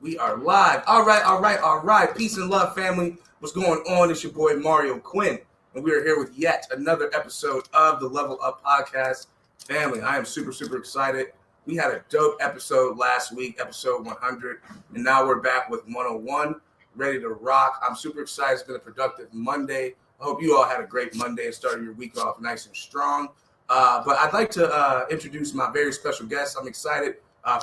We are live. All right. Peace and love, family. What's going on? It's your boy Mario Quinn, and we are here with yet another episode of the Level Up Podcast. Family, I am super excited. We had a dope episode last week, episode 100, and now we're back with 101, ready to rock. I'm super excited. It's been a productive Monday. I hope you all had a great Monday and started your week off nice and strong. But I'd like to introduce my very special guest. I'm excited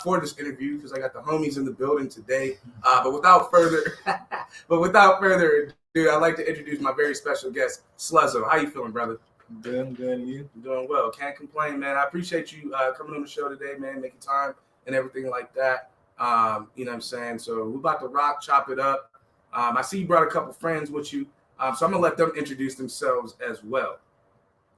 for this interview because I got the homies in the building today. But without further ado, I'd like to introduce my very special guest, Sluzzo. How you feeling, brother? Good, and you? Doing well. Can't complain, man. I appreciate you coming on the show today, man, making time and everything like that. You know what I'm saying? So we're about to rock, chop it up. I see you brought a couple friends with you. So I'm going to let them introduce themselves as well.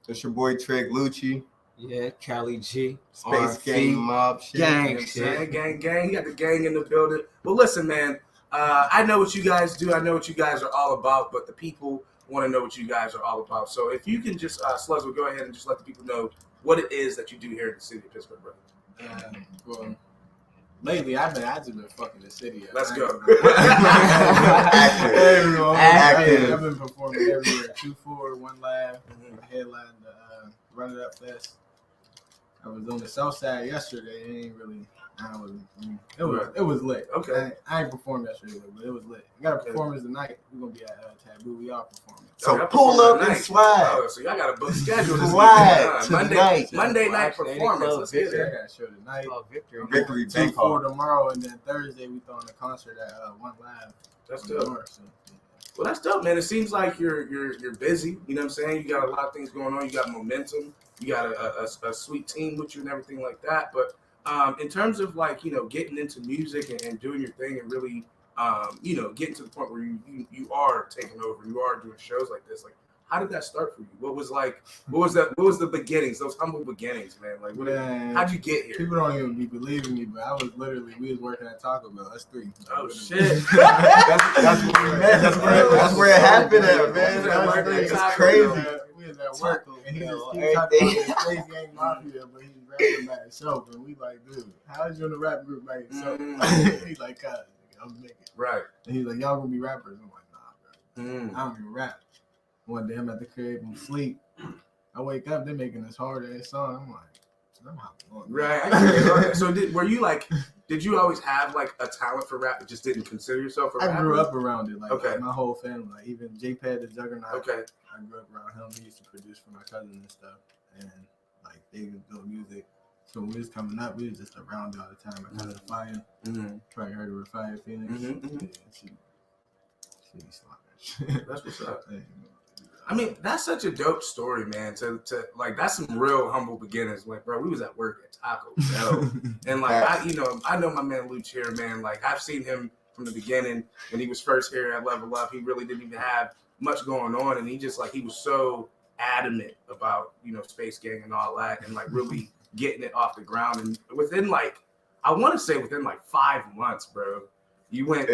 It's your boy Trey Lucci. Yeah, Cali G. Space Gang Mob shit. Gang shit. Gang. You got the gang in the building. Well, listen, man. I know what you guys do. I know what you guys are all about, but the people want to know what you guys are all about. So if you can just, Sluzzo, go ahead and just let the people know what it is that you do here in the city of Pittsburgh, brother. Well, lately I've just been fucking the city up. Let's go. Active. I've been performing everywhere. 2-4, One Lab, headline the Run It Up Fest. I was on the south side yesterday. It was lit. Okay. I ain't performed yesterday, but it was lit. We got a performance tonight. We're gonna be at Taboo. We all performing. So pull up and slide. Oh, so y'all got a book schedule this weekend. Monday night performance. Let's get it. I got a show tonight. Victory 2-4 tomorrow, and then Thursday we throwing a concert at One Lab. That's dope. Well, that's dope, man. It seems like you're busy. You know what I'm saying? You got a lot of things going on. You got momentum. You got a sweet team with you and everything like that. But in terms of like, you know, getting into music and doing your thing and really, you know, getting to the point where you are taking over, you are doing shows like this. Like, how did that start for you? What was the beginnings? Those humble beginnings, man. Like, how'd you get here? People don't even be believing me, but we was working at Taco Bell. That's 3. Oh shit! that's where we met. That's where it happened at, man. It's crazy. We was at work, and he just keeps talking about the Space Gang Mafia, but he's rapping by himself, and we like, dude, how is you in a rap group by yourself? He's like, God, I'm making right. And he's like, y'all gonna be rappers? I'm like, nah, bro. I don't even rap. One day I'm at the crib and sleep. I wake up, they're making this hard ass song. I'm like, I'm hopping on. Right. So did you always have like a talent for rap, but just didn't consider yourself a rapper? I grew up around it. Like, okay. My whole family, like even J-Pad the Juggernaut. Okay. I grew up around him. He used to produce for my cousin and stuff. And like they would do music. So when we was coming up, we was just around it all the time. I kind of Fire. Probably heard of her, Fire Phoenix. Yeah, she slaughtered. That's what's up. I mean, that's such a dope story, man. To like, that's some real humble beginnings. Like, bro, we was at work at Taco Bell, and like, I know my man Luch here, man. Like, I've seen him from the beginning when he was first here at Level Up. He really didn't even have much going on, and he was so adamant about, you know, Space Gang and all that, and like really getting it off the ground. And within like, I want to say within like 5 months, bro. You went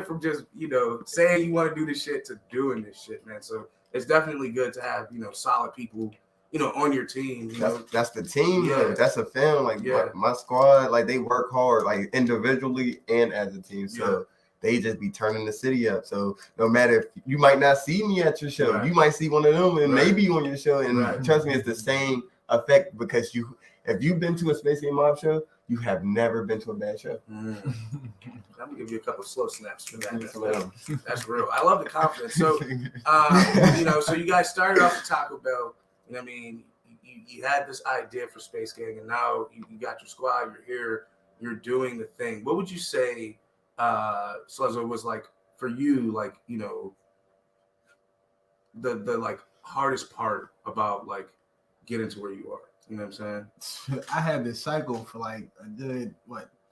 from just, you know, saying you want to do this shit to doing this shit, man. So it's definitely good to have, you know, solid people, you know, on your team. That's the team. Yeah. That's a film. Like my squad, like they work hard, like individually and as a team. So they just be turning the city up. So no matter if you might not see me at your show, you might see one of them and maybe on your show. And trust me, it's the same effect because if you've been to a Space Game Mob show, you have never been to a bad show. I'm gonna give you a couple slow snaps for that. That's real. I love the confidence. So, you know, so you guys started off at Taco Bell. You know what I mean? You had this idea for Space Gang, and now you got your squad. You're here. You're doing the thing. What would you say, Sluzzo, was like for you? Like, you know, the like hardest part about like getting to where you are. You know what I'm saying? I had this cycle for like a good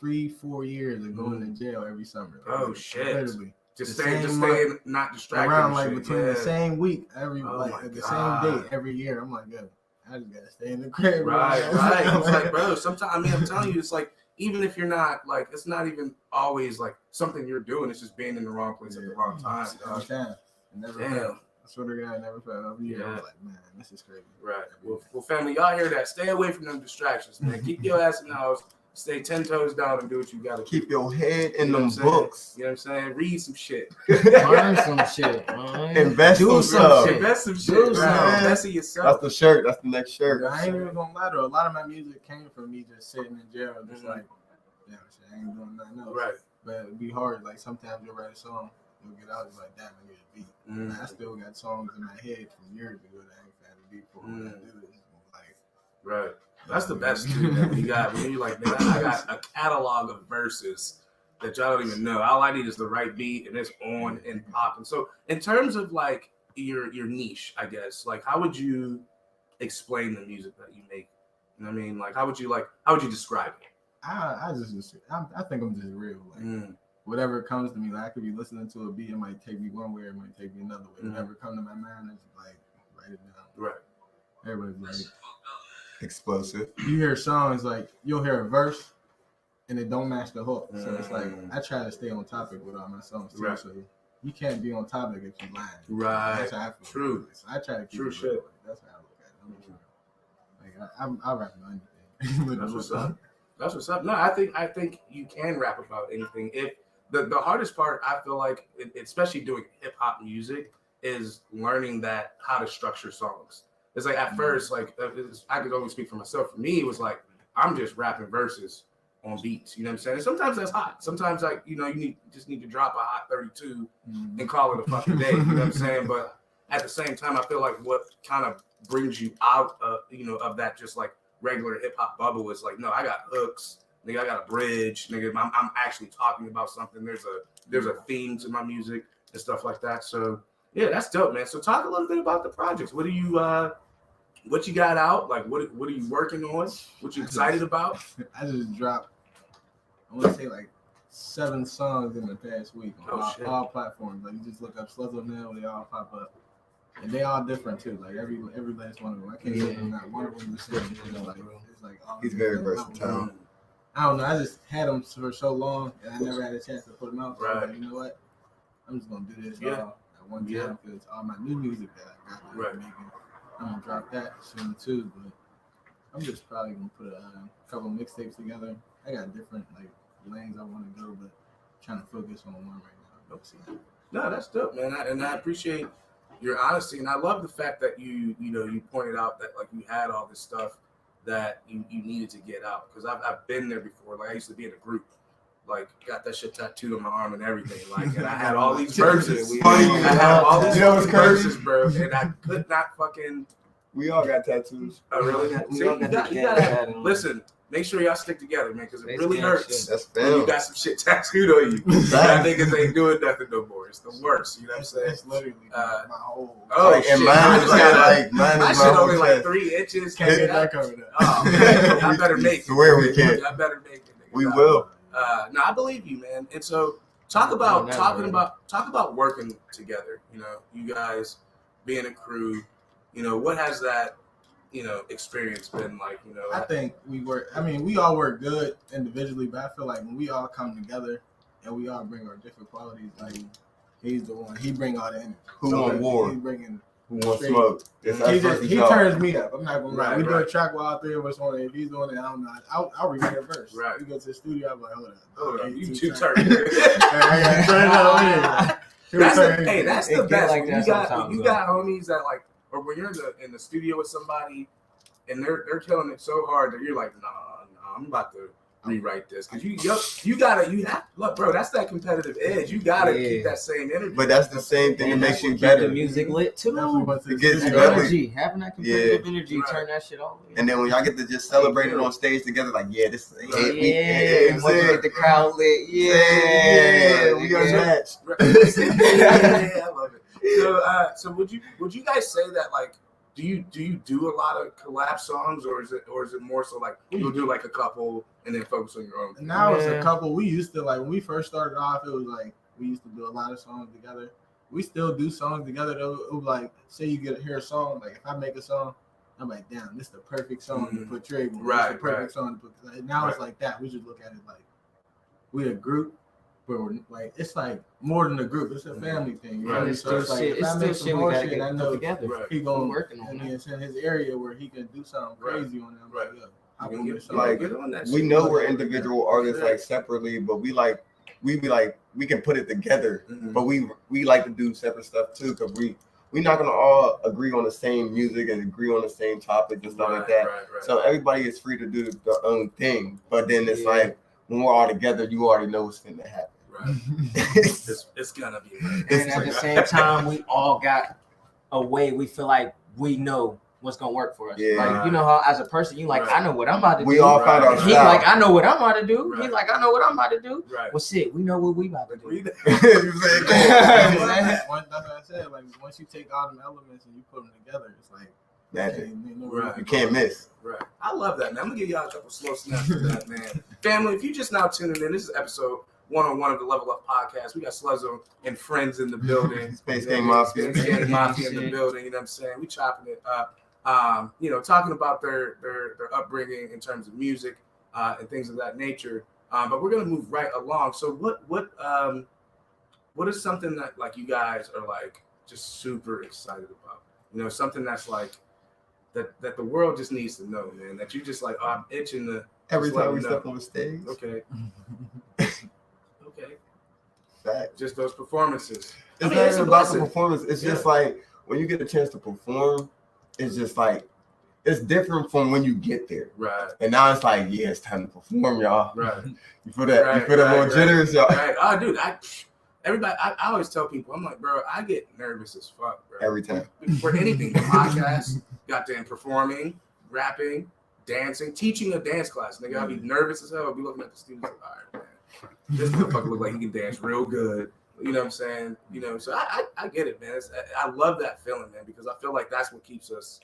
3-4 years of going to jail every summer. Like, oh shit! Incredibly. Just staying not distracted. Around like between the same week the same day every year. I'm like, yo, I just gotta stay in the crib. Right. It's like, bro, sometimes I'm telling you, it's like even if you're not like, it's not even always like something you're doing. It's just being in the wrong place at the wrong time. Damn. I swear to God, I never felt over here. I was like, man, this is crazy. Right. Well, family, y'all hear that? Stay away from them distractions, man. Keep your ass in the house. stay 10 toes down and do what you gotta Keep do. your head in You know them what I'm saying? books. You know what I'm saying? Read some shit. Learn some shit. Invest Do some some stuff. shit. Invest some shit. Do Bro. something. Invest in yourself. That's the shirt. That's the next shirt. I ain't even gonna lie though. A lot of my music came from me just sitting in jail, just like, damn, shit, I ain't doing nothing else. Right. But it'd be hard. Like sometimes you'll write a song, you'll get out, it's like, damn, I need a beat. And I still got songs in my head from years ago that I ain't found a beat for. When I do this, like, Right. That's the best thing that you got. When you're like, man, I got a catalog of verses that y'all don't even know. All I need is the right beat and it's on and popping. So in terms of like your niche, I guess, like how would you explain the music that you make? You know what I mean? Like how would you describe it? I think I'm just real. Like whatever comes to me, like I could be listening to a beat, it might take me one way, it might take me another way. Whatever comes to my mind, I just like write it down. Right. Everybody's like Explosive. you hear songs like you'll hear a verse and it don't match the hook. So it's like I try to stay on topic with all my songs too. Right. So you can't be on topic if you're lying. Right. That's how I feel. True. So I try to keep True it shit. real. That's how I look at it. I'll rap about anything. That's what's up. That's what's up. No, I think you can rap about anything. If the hardest part, I feel like, especially doing hip hop music, is learning that how to structure songs. It's like at first, like I could only speak for myself. For me, it was like I'm just rapping verses on beats. You know what I'm saying? And sometimes that's hot. Sometimes like you just need to drop a hot 32 and call it a fucking day. You know what I'm saying? But at the same time, I feel like what kind of brings you out of of that just like regular hip hop bubble is like, no, I got hooks, nigga, I got a bridge, nigga, I'm actually talking about something. There's a theme to my music and stuff like that. So yeah, that's dope, man. So talk a little bit about the projects. What you got out? Like what are you working on? What you excited about? I just dropped, I want to say like 7 songs in the past week on all platforms. Like you just look up Sluzzo now, they all pop up. And they all different too. Like every last one of them. I can't say not one of them the same. Like it's like He's very versatile. I don't know. I just had them for so long, and I never had a chance to put them out. So Right. like, you know what? I'm just gonna do this all at one time because all my new music that I got that I'm making, I'm gonna drop that soon too. But I'm just probably gonna put a couple mixtapes together. I got different like lanes I want to go, but trying to focus on one right now. No, that's dope, man. And I appreciate your honesty, and I love the fact that you pointed out that like you had all this stuff that you needed to get out, because I've been there before. Like I used to be in a group, like got that shit tattooed on my arm and everything, like, and I had all these verses. I had all these verses, bro, and I could not fucking. We all got tattoos. I really you gotta listen. Make sure y'all stick together, man, because it really hurts. That's when fair. you got some shit tattooed on you. That niggas ain't doing nothing no more. It's the worst. You know what I'm saying? It's literally my whole. Oh, like, shit. And mine is like my shit only like 3 inches. Can't get that covered up. Oh, man. I better make it. Swear we can. I better make it. We will. No, I believe you, man. And so talk about working together. You know, you guys being a crew. You know, what has that experience been like? You know, I think we all work good individually, but I feel like when we all come together and we all bring our different qualities, like he's the one, he bring all the energy. Who want war? He's bringing. Who wants smoke? He turns me up. I'm not gonna lie. We do a Right. track while all 3 of us on it. If he's doing it, I don't know. I'll rewrite a verse. Right. We go to the studio. I'm like, hold up. You two turn. I gotta turn it up. That's the It get best. like When that you got sometimes, you got homies that like, or when you're in the studio with somebody and they're killing it so hard that you're like, nah, I'm about to rewrite this, because you gotta look, bro. That's that competitive edge. You gotta keep that same energy. But that's the same thing that And makes that's you what better. keep the music lit too. It gets That you better. energy, having that competitive energy, Right. turn that shit on. And then when y'all get to just celebrate it on stage together, like, yeah, this is a hit. Yeah, motivate the crowd lit. Yeah, we are matched. Yeah, I love it. So would you guys say that, like, do you do a lot of collab songs, or is it more so like you'll do like a couple and then focus on your own? Now it's a couple. We used to, like, when we first started off, it was like we used to do a lot of songs together. We still do songs together though. It was like, say you hear a song, like if I make a song, I'm like, damn, this is the perfect song to put Trade on. Right, It's the perfect song to put. Now it's like that. We just look at it like we a group, but we're like, it's like more than a group. It's a family thing. Right. It's So still it's like, shit. if I It's make still some shit we more gotta shit, I get know put together. Right. he gonna working on I mean, that. it's in his area where he can do something crazy on it. I'm like, yo, like we know we're individual artists like separately, but we can put it together. But we like to do separate stuff too, because we're not gonna all agree on the same music and agree on the same topics and stuff like that. So everybody is free to do their own thing. But then it's like when we're all together, you already know what's gonna happen. Right. It's gonna be. And at the same time, we all got a way we feel like we know what's gonna work for us. Yeah. Like, you know how as a person you like, I know what I'm about to do. We all find our He style. like, I know what I'm about to do. He like, I know what I'm about to do. Right. Well, shit, we know what we about to do. You That's what I said. Like once you take all them elements and you put them together, it's like magic. Right. You can't miss. Right. I love that, man. I'm gonna give y'all a couple slow snaps for that, man. Family, if you just now tuning in, this is episode 101 of the Level Up Podcast. We got Sluzzo and friends in the building. Space Gang Mafia. Space Gang Mafia in the building. You know what I'm saying? We chopping it up. Talking about their upbringing in terms of music and things of that nature. But we're gonna move right along. So what is something that like you guys are like just super excited about? You know, something that's like that the world just needs to know, man. That you just like, oh, I'm itching to. Every just let time we them step know. on the stage. Okay. Okay. Fact. Just those performances. It's I mean, not it's a even about the blessing. performance. It's just like when you get a chance to perform, it's just like it's different from when you get there. Right. And now it's like, yeah, it's time to perform, y'all. Right. You feel that? You feel that more jitters, y'all? Right. Oh, dude, I always tell people, I'm like, bro, I get nervous as fuck, bro. Every time. For anything, the podcast, goddamn performing, rapping, dancing, teaching a dance class. Nigga, I'll be nervous as hell. I'll be looking at the students like, all right, man, this motherfucker look like he can dance real good. You know what I'm saying? You know, so I get it, man. I love that feeling, man, because I feel like that's what keeps us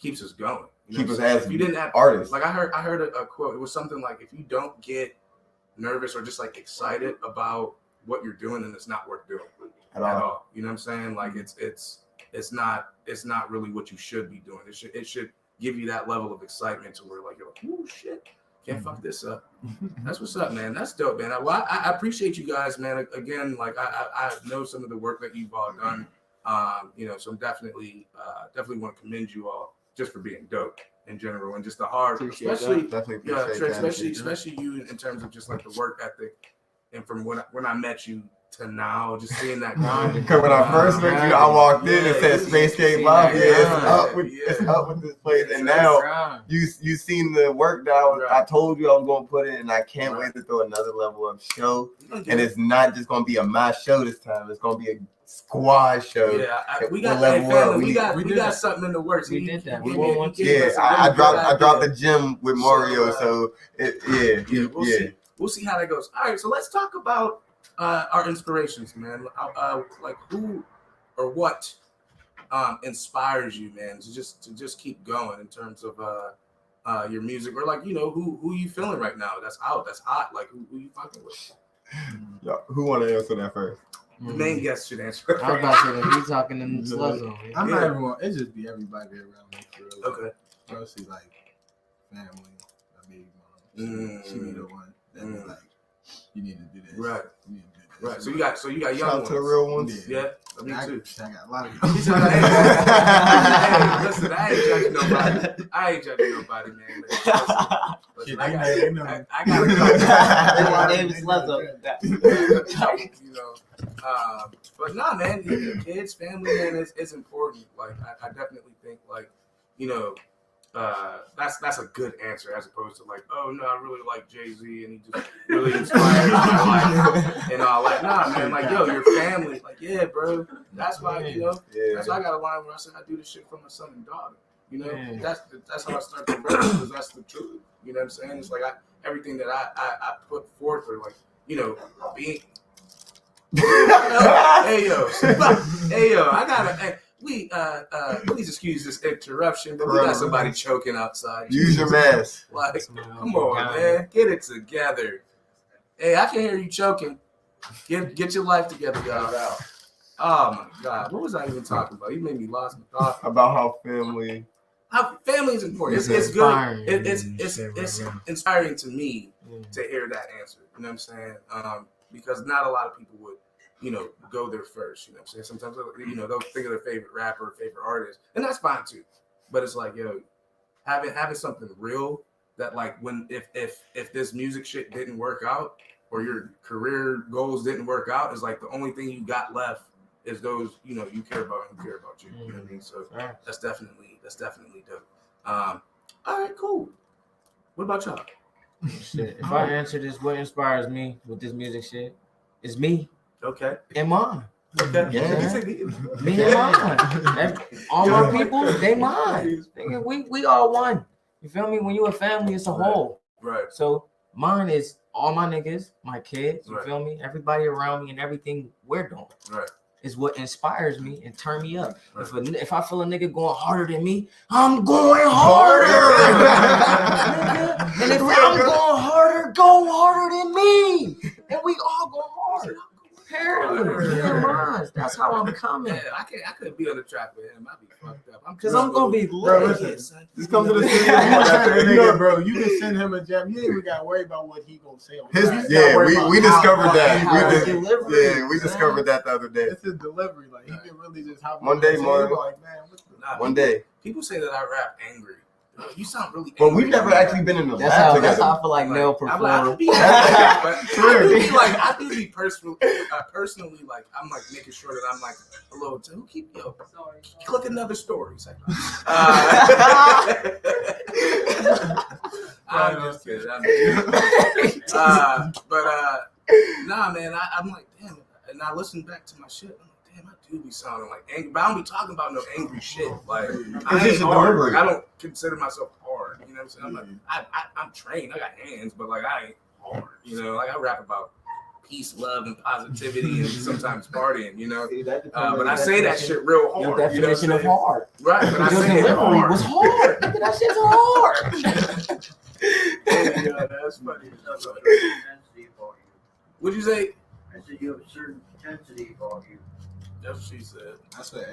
going. You know Keep us what I'm saying? as if you didn't have artists. like I heard a quote. It was something like, if you don't get nervous or just like excited about what you're doing, then it's not worth doing at all. You know what I'm saying? Like it's not really what you should be doing. It should give you that level of excitement to where like you're like, oh shit, can't fuck this up. That's what's up, man. That's dope, man. I appreciate you guys, man. Again, like I know some of the work that you've all done. So I'm definitely want to commend you all just for being dope in general and just the hard, especially you in terms of just like the work ethic and from when I met you to now, just seeing that grind. Because when I first met you, I walked in and said Space Gang Mafia. It's up with this place, and now you seen the work that I told you I was gonna put in, and I can't wait to throw another level of show. And it's not just gonna be a my show this time; it's gonna be a squad show. Yeah, we got something in the works. We did that. I dropped the gym with Mario, so we'll see how that goes. All right, so let's talk about our inspirations, man. Like who or what inspires you, man, to just keep going in terms of your music, or like, you know, who you feeling right now that's hot, like who you fucking with? Yeah, who want to answer that first? The main guest should answer. I was about to say, he's talking in Sluzzo. I'm not even going. It just be everybody around me for real. Okay. Mostly like family, my baby mom. She be the one that be like, you need to do this. Right. You need to do this. Right. So you got young Shout out ones. to the real ones. Yeah. Me I too. got a lot of He said, hey, listen, I ain't judging nobody, man. Listen, I got My name is Sluzzo. You know, but nah, man, kids, family, man, it's important. Like, I definitely think, like, you know, that's a good answer as opposed to like, oh no, I really like Jay-Z and he just really inspires my life and all that. Nah, man, like, yo, your family, like, yeah, bro. That's why, you know, that's why I got a line where I said I do this shit for my son and daughter. You know, that's how I start to rap, because that's the truth. You know what I'm saying? It's like everything that I put forth, or like, you know, being. Hey yo, I gotta. Please excuse this interruption, but we got somebody choking outside. Use your mask. Like, come on, man, get it together. Hey, I can hear you choking. Get your life together, y'all. Oh my God, what was I even talking about? You made me lost my thought. About how family is important. It's good. It's inspiring to me to hear that answer. You know what I'm saying? Because not a lot of people would, you know, go there first. You know what I'm saying? Sometimes, you know, they'll think of their favorite rapper, favorite artist, and that's fine too. But it's like, yo, having something real that like when if this music shit didn't work out or your career goals didn't work out, is like the only thing you got left is those, you know, you care about and who care about you. You know what I mean? So that's definitely dope. All right, cool. What about y'all? Shit. If I answer this, what inspires me with this music shit is me. Okay. And mine. Okay. Yeah. Me and mine. All my people, they mine. We all one. You feel me? When you a family, it's a whole. Right. So mine is all my niggas, my kids, you Right. feel me? Everybody around me and everything we're doing. Right. Is what inspires me and turn me up. Right. If I feel a nigga going harder than me, I'm going harder. And if I'm going harder, go harder than me. And we all go hard. Apparently, that's how I'm coming. Yeah, I could be on the track with him. I'd be fucked up. Because I'm gonna be Bro, lit. listen, just come to the studio. You know, bro, you can send him a jam. You ain't even got to worry about what he gonna say. We discovered that. Delivery, Discovered that the other day. It's his delivery. Like, he can really just hop One day, Mark. like, man, what the... One day. People say that I rap angry. You sound really But angry. we've never actually been in the That's lab how together. I feel like Nell performed. I do be personally like, I'm like making sure that I'm like a little click another story. It's like, I'm just kidding. Nah, man, I'm like, damn. And I listen back to my shit. I'm like, damn, I do be sounding like angry, but I don't be talking about no angry shit. Like, I ain't hard. I don't consider myself hard. You know what I'm saying? I'm like, I'm trained. I got hands, but like, I ain't hard. You know, like I rap about peace, love, and positivity, and sometimes partying. You know, but I say that shit real hard. Your definition of hard, right? But I your say it delivery hard. was hard. Nigga, that shit's hard. Yeah, that's funny. What'd you say? I said you have a certain intensity about you. That's what she said. That's what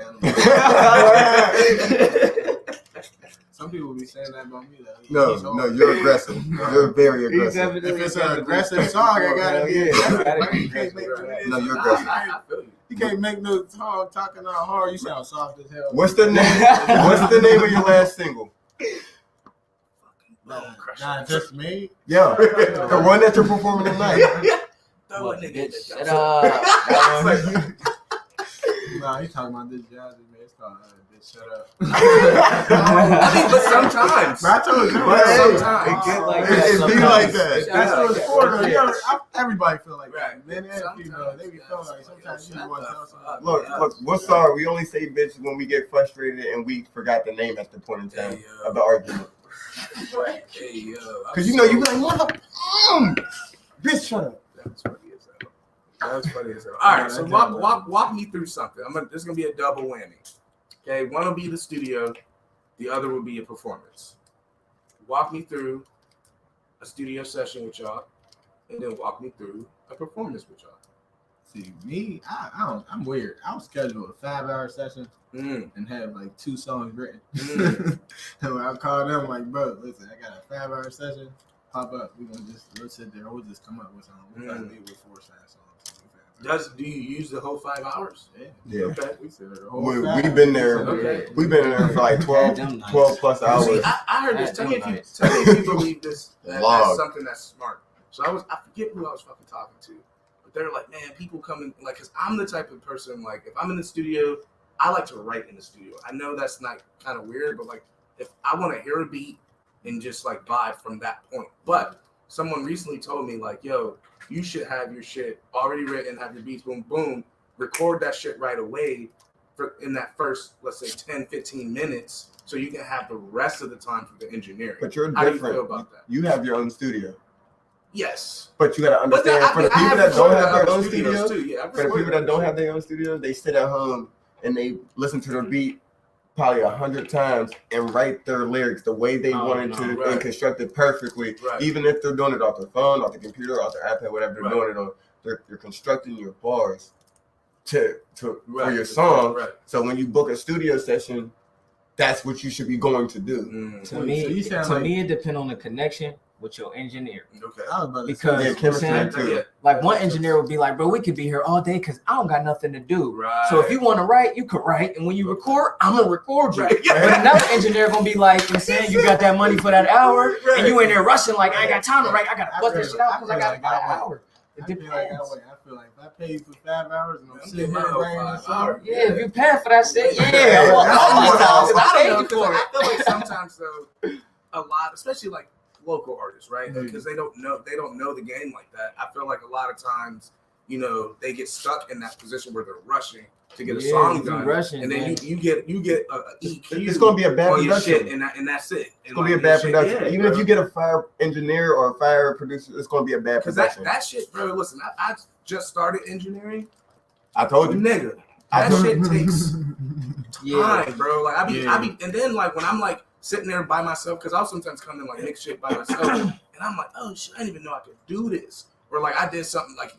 some people be saying that about me. Though. No, you're aggressive. You're very aggressive. If it's an aggressive song, I gotta be. You can't make No, you're aggressive. I feel you. You can't make no song talking all hard. You sound soft as hell. What's the name? What's the name of your last single? Nah, just me. Yeah, the one that you're performing tonight. Throw a nigga. Bitch, shut up. Nah, he's talking about this jazz, man. It's called Bitch, Shut Up. I mean, but sometimes. But I told you, Sometimes. It get like It that be like that. That's what it's for, though. Yeah. Everybody feel like Right. that. Men and female, they be feeling like sometimes you want to tell somebody. Look, we're sorry. We only say bitch when we get frustrated and we forgot the name at the point in time of the argument. Hey, yo. Because you know, you be like, mother, bitch, shut up. That's funny as hell. That's funny as hell. All right, so walk me through something. This is gonna be a double whammy. Okay, one will be the studio, the other will be a performance. Walk me through a studio session with y'all, and then walk me through a performance with y'all. See, me, I'm weird. I'll schedule a 5-hour session Mm. and have like 2 songs written. Mm. And when I call them, like, bro, listen, I got a 5-hour session. Pop up. We'll sit there. We'll just come up with something. We'll probably leave with 4 songs. Do you use the whole 5 hours? Yeah. Okay. We sit there the whole We've been there. Okay. We've been in there for like 12 plus hours. See, I heard this. Tell me if you believe this. That's something that's smart. So I forget who I was fucking talking to, but they're like, man, people come in, like, cause I'm the type of person, like, if I'm in the studio, I like to write in the studio. I know that's not kind of weird, but like, if I want to hear a beat and just like vibe from that point. But someone recently told me, like, yo, you should have your shit already written, have your beats, boom, boom, record that shit right away in that first, let's say 10, 15 minutes, so you can have the rest of the time for the engineering. But you're How different. do you feel about that? You have your own studio. Yes. But you gotta understand, for the people that don't have their own studios, too. Yeah, for the people that don't have their own studios, they sit at home and they listen to their beat probably 100 times and write their lyrics the way they wanted to right. and construct it perfectly. Right. Even if they're doing it off their phone, off the computer, off their iPad, whatever they're doing it on, you're constructing your bars for your song. Right. So when you book a studio session, that's what you should be going to do. Mm. To me, it depends on the connection with your engineer. Okay. I was about to Because Yeah, chemistry saying, too. like one engineer would be like, bro, we could be here all day because I don't got nothing to do. Right. So if you want to write, you could write, and when you record, I'm gonna record you. Right. But another engineer gonna be like, you saying you got that money for that hour, and you in there rushing like I ain't got time to write. I gotta bust this shit out because I got an hour. It I feel like depends. that way. I feel like if I pay you for 5 hours and I'm I'm sitting getting here my writing a 5 song, hours. Yeah, if you paying for that shit, yeah. Yeah, Well, that's all what these times, I I don't know, paid you 'cause for I it. feel like sometimes though, a lot, especially like local artists, right? Mhm. Because they don't know the game like that. I feel like a lot of times, you know, they get stuck in that position where they're rushing to get a Yeah, song you done, rushing, and then man. you get a EQ. It's gonna be a bad on your production. shit, and that's it. It's gonna be a bad production. Even if you get a fire engineer or a fire producer, it's gonna be a bad because production. that shit, bro. Listen, I just started engineering, I told you. nigga. I That told shit takes Yeah. time, bro. Like I Yeah. be, and then like when I'm like sitting there by myself, because I'll sometimes come in like mix shit by myself, and I'm like, oh shit, I didn't even know I could do this, or like I did something like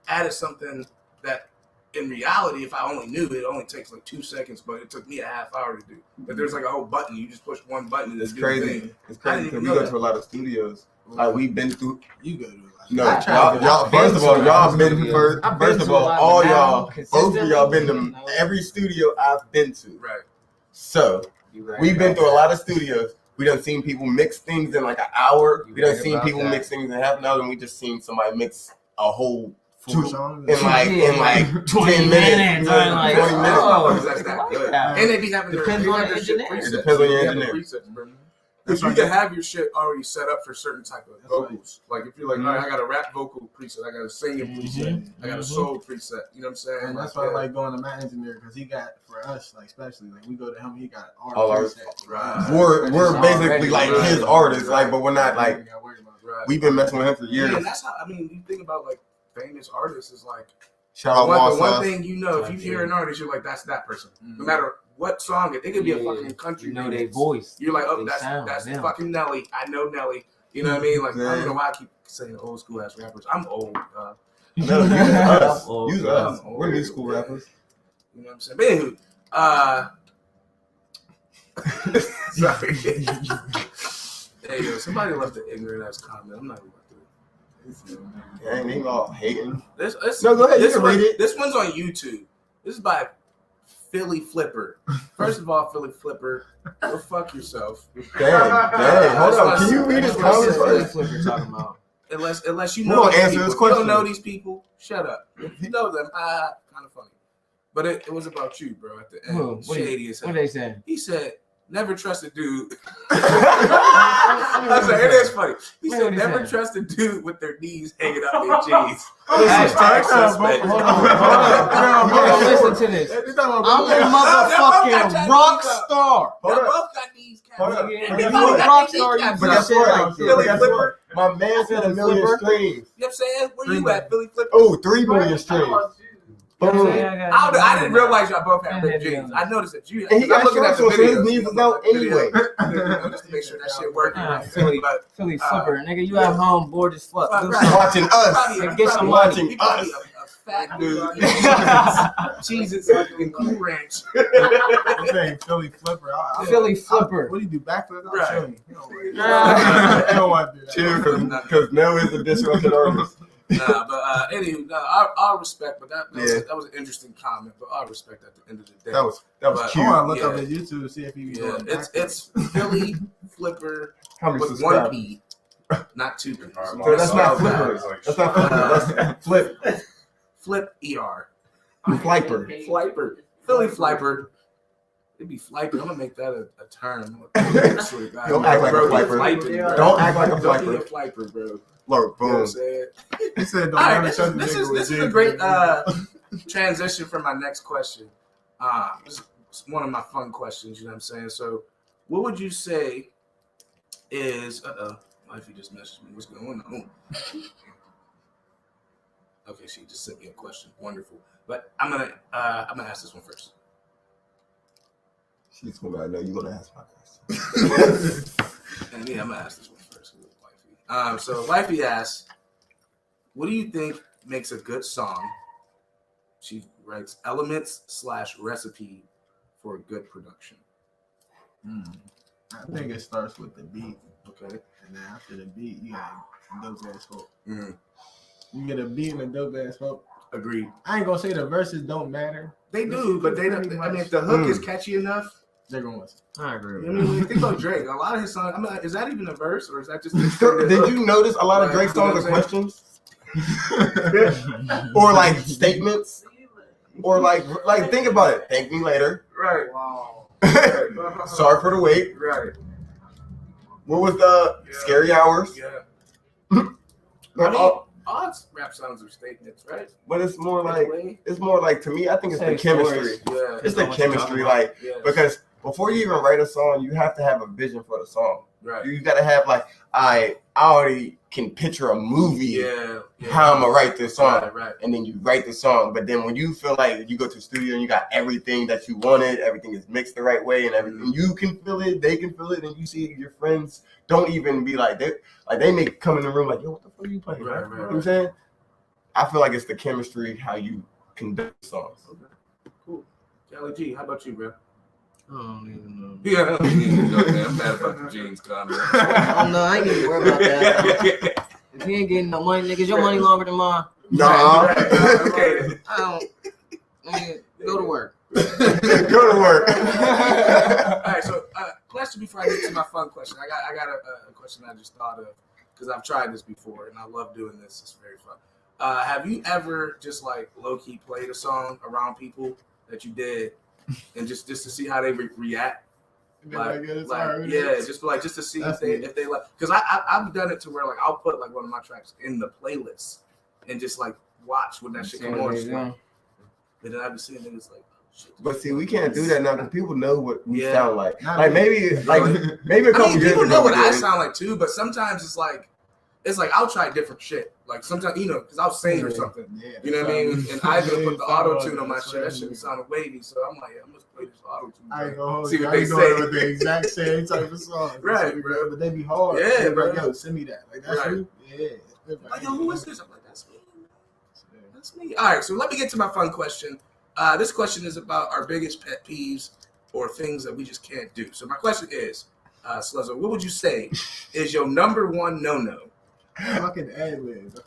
added something that in reality, if I only knew, it only takes like 2 seconds, but it took me a half hour to do. But there's like a whole button, you just push one button and It's do the thing. crazy. It's I crazy didn't because even we know go that. to a lot of studios. Like we've been through. you go to it. No, I tried to- y'all. First of all, y'all been first. I've been First of to a all, lot, all but now y'all, both of consistently, y'all been to no. every studio I've been to. Right. So You right we've been about through a that. lot of studios. We done seen people mix things in like an hour. You We done right seen about people that. mix things in half an hour, and we just seen somebody mix a whole Full two songs. in like Yeah, in like 20 10 minutes. minutes. I'm like, 20 minutes. oh, That's that like good. that. And they be having Depends they on have the their shit engineer. presets. It depends on your They have the engineer. presets, bro. That's Because you right. can have your shit already set up for certain type of That's right. vocals. Like if you're like, all right, I got a rap vocal preset, I got a singing preset, I got a soul preset. You know what I'm saying? And that's why I like going to my engineer because he got for us like especially like we go to him he got All our- presets. Right. We're basically Already, like right. his artists, like, but we're not like We gotta worry about it. Right. we've been messing with him for Yeah, years. and that's how I mean. You think about like famous artists is like Shout out the Juan one Sauce. thing you know if you hear an artist, you're like that's that person. No matter what song it could be a Yeah. fucking country. You know remix. their voice. You're like, oh, They that's sound, that's yeah. fucking Nelly. I know Nelly. You know what I mean? Like I Yeah. don't know why I keep saying old school ass rappers. I'm old. No, use us. Oh, Use God. us. We're new school rappers. You know what I'm saying? But anywho, sorry. Hey, yo, somebody left an ignorant ass comment. I'm not even about to. Dang, they all hating. This, No, go ahead. You This, can one, read it. this one's on YouTube. This is by Philly Flipper. First of all, Philly Flipper, go fuck yourself. Dang. Hold on. Can you read his That's what I comments said. first? What you're talking about? Unless you We're know gonna these answer people. this If you don't question. know these people, shut up. If you know them, kind of funny. But it was about you, bro. At the end, Who? What shady as hell. What they saying? He said, "Never trust a dude." I said, it is funny. He Wait, said, what he "Never said? trust a dude with their knees hanging out their jeans." Hashtag suspect. Hold on, listen to this. I'm a motherfucking rock star. Y'all Hold on. both got knees caps. Hold on. Nigga, But if guess you a what? rock star, you But do guess shit what? like But Philly guess Flipper. what? My man said a million Flipper. streams. You know what I'm saying? Where you at, Philly Flipper? Oh, 3 million streams. Boom. I didn't realize y'all both had big jeans. I noticed that you. And he got I'm looking at shorts, the so his videos. knees was out anyway. Just to make sure that shit working. Ah, But Philly Flipper, nigga, you at home bored as fuck. Do Right. Watching us. probably, Get some probably- money. he probably a fat dude. Jesus and Cool Ranch. Philly Flipper. Philly Flipper. What do you do? Backflip? I'll Right. show you. You don't worry. Nah. I don't want to do that. Chill, because Nell is a disrupted artist. Nah, but anyway, I'll respect. But that was an interesting comment. But I'll respect at the end of the day. That was But- I cute. want to look Yeah. up his YouTube to see if he be Yeah, doing it's Philly Flipper How many with one subscribers? P, not 2 P's. So that's not Flipper. That's not Flipper. That's Flip. Flip ER. Fliper. Fliper. Philly Fliper. It'd be Fliper. I'm gonna make that a term. I swear to God. Don't act like a Bro, be fliper. fliping, bro. Don't act like a Don't be a fliper. fliper, bro. You Look, know what I'm boom. saying? He said, All right, "Don't this ever is, trust this is, a nigga with this is a jeans." great transition for my next question. This is one of my fun questions, you know what I'm saying? So, what would you say is, wifey just messaged me, what's going on? Okay, she just sent me a question. Wonderful. But I'm gonna ask this one first. She's gonna be like, no, you're gonna ask my question. And yeah, I'm gonna ask this one first, wifey. So wifey asks, what do you think makes a good song? She writes elements/recipe for a good production. I think it starts with the beat. Okay. And then after the beat, you got a dope ass hook. Mm. You get a beat and a dope ass hook. Agreed. I ain't gonna say the verses don't matter. They do, but they don't. I mean, if the hook is catchy enough, they're gonna listen. I agree. I mean, when you think about Drake, a lot of his songs. I mean, is that even a verse or is that just? Did you notice a lot of Drake songs are questions, or like statements, or like think about it. Thank me later. Right. Wow. Sorry for the wait. Right. What was the scary hours? Yeah. They're I mean, all- all rap songs are statements, right? but it's more like to me. I think it's Say the chemistry. stories. Yeah. It's the chemistry, like Yeah. because before you even write a song, you have to have a vision for the song. Right. You gotta have like I already can picture a movie. Yeah. How I'm gonna write this song. Right. And then you write the song. But then when you feel like you go to the studio and you got everything that you wanted, everything is mixed the right way, and everything you can feel it, they can feel it, and you see your friends don't even be like they may come in the room like, yo, what the fuck are you playing? Right, You know right, what I'm saying? I feel like it's the chemistry, how you conduct songs. Okay. Cool. Kelly G, how about you, bro? I don't even know. Yeah, I don't even know, man. I'm mad about the jeans comment. Oh no, I ain't even worried about that. If you ain't getting no money, niggas, your money longer than mine. Nah. Okay. I don't. Nigga, go to work. Go to work. All right, so question before I get to my fun question. I got a question I just thought of because I've tried this before and I love doing this. It's very fun. Have you ever just like low key played a song around people that you did, and just to see how they react? Like, just to see if they like, because I've done it to where like I'll put like one of my tracks in the playlist and just like watch when that shit come on. And then I've been seeing niggas like. But see, we can't do that now because people know what we Yeah. sound like. Not Like maybe a couple years people ago. know what we I did. sound like too, but sometimes it's like I'll try different shit. Like sometimes because I'll sing or something. Yeah, You know what I mean? And I just put the auto tune on my shit. That shit sounded wavy, so I'm like, I'm just play this auto tune. I ain't gonna hold See you. what I they ain't going say. with the exact same type of song. Right, bro. But they be hard. Yeah, They be bro. like, yo, send me that. Like, that's Right. you? Yeah. Like, yo, who is this? I'm like, that's me. That's me. All right, so let me get to my fun question. This question is about our biggest pet peeves or things that we just can't do. So my question is, Sluzzo, what would you say is your number one no-no? Fucking ad-libs.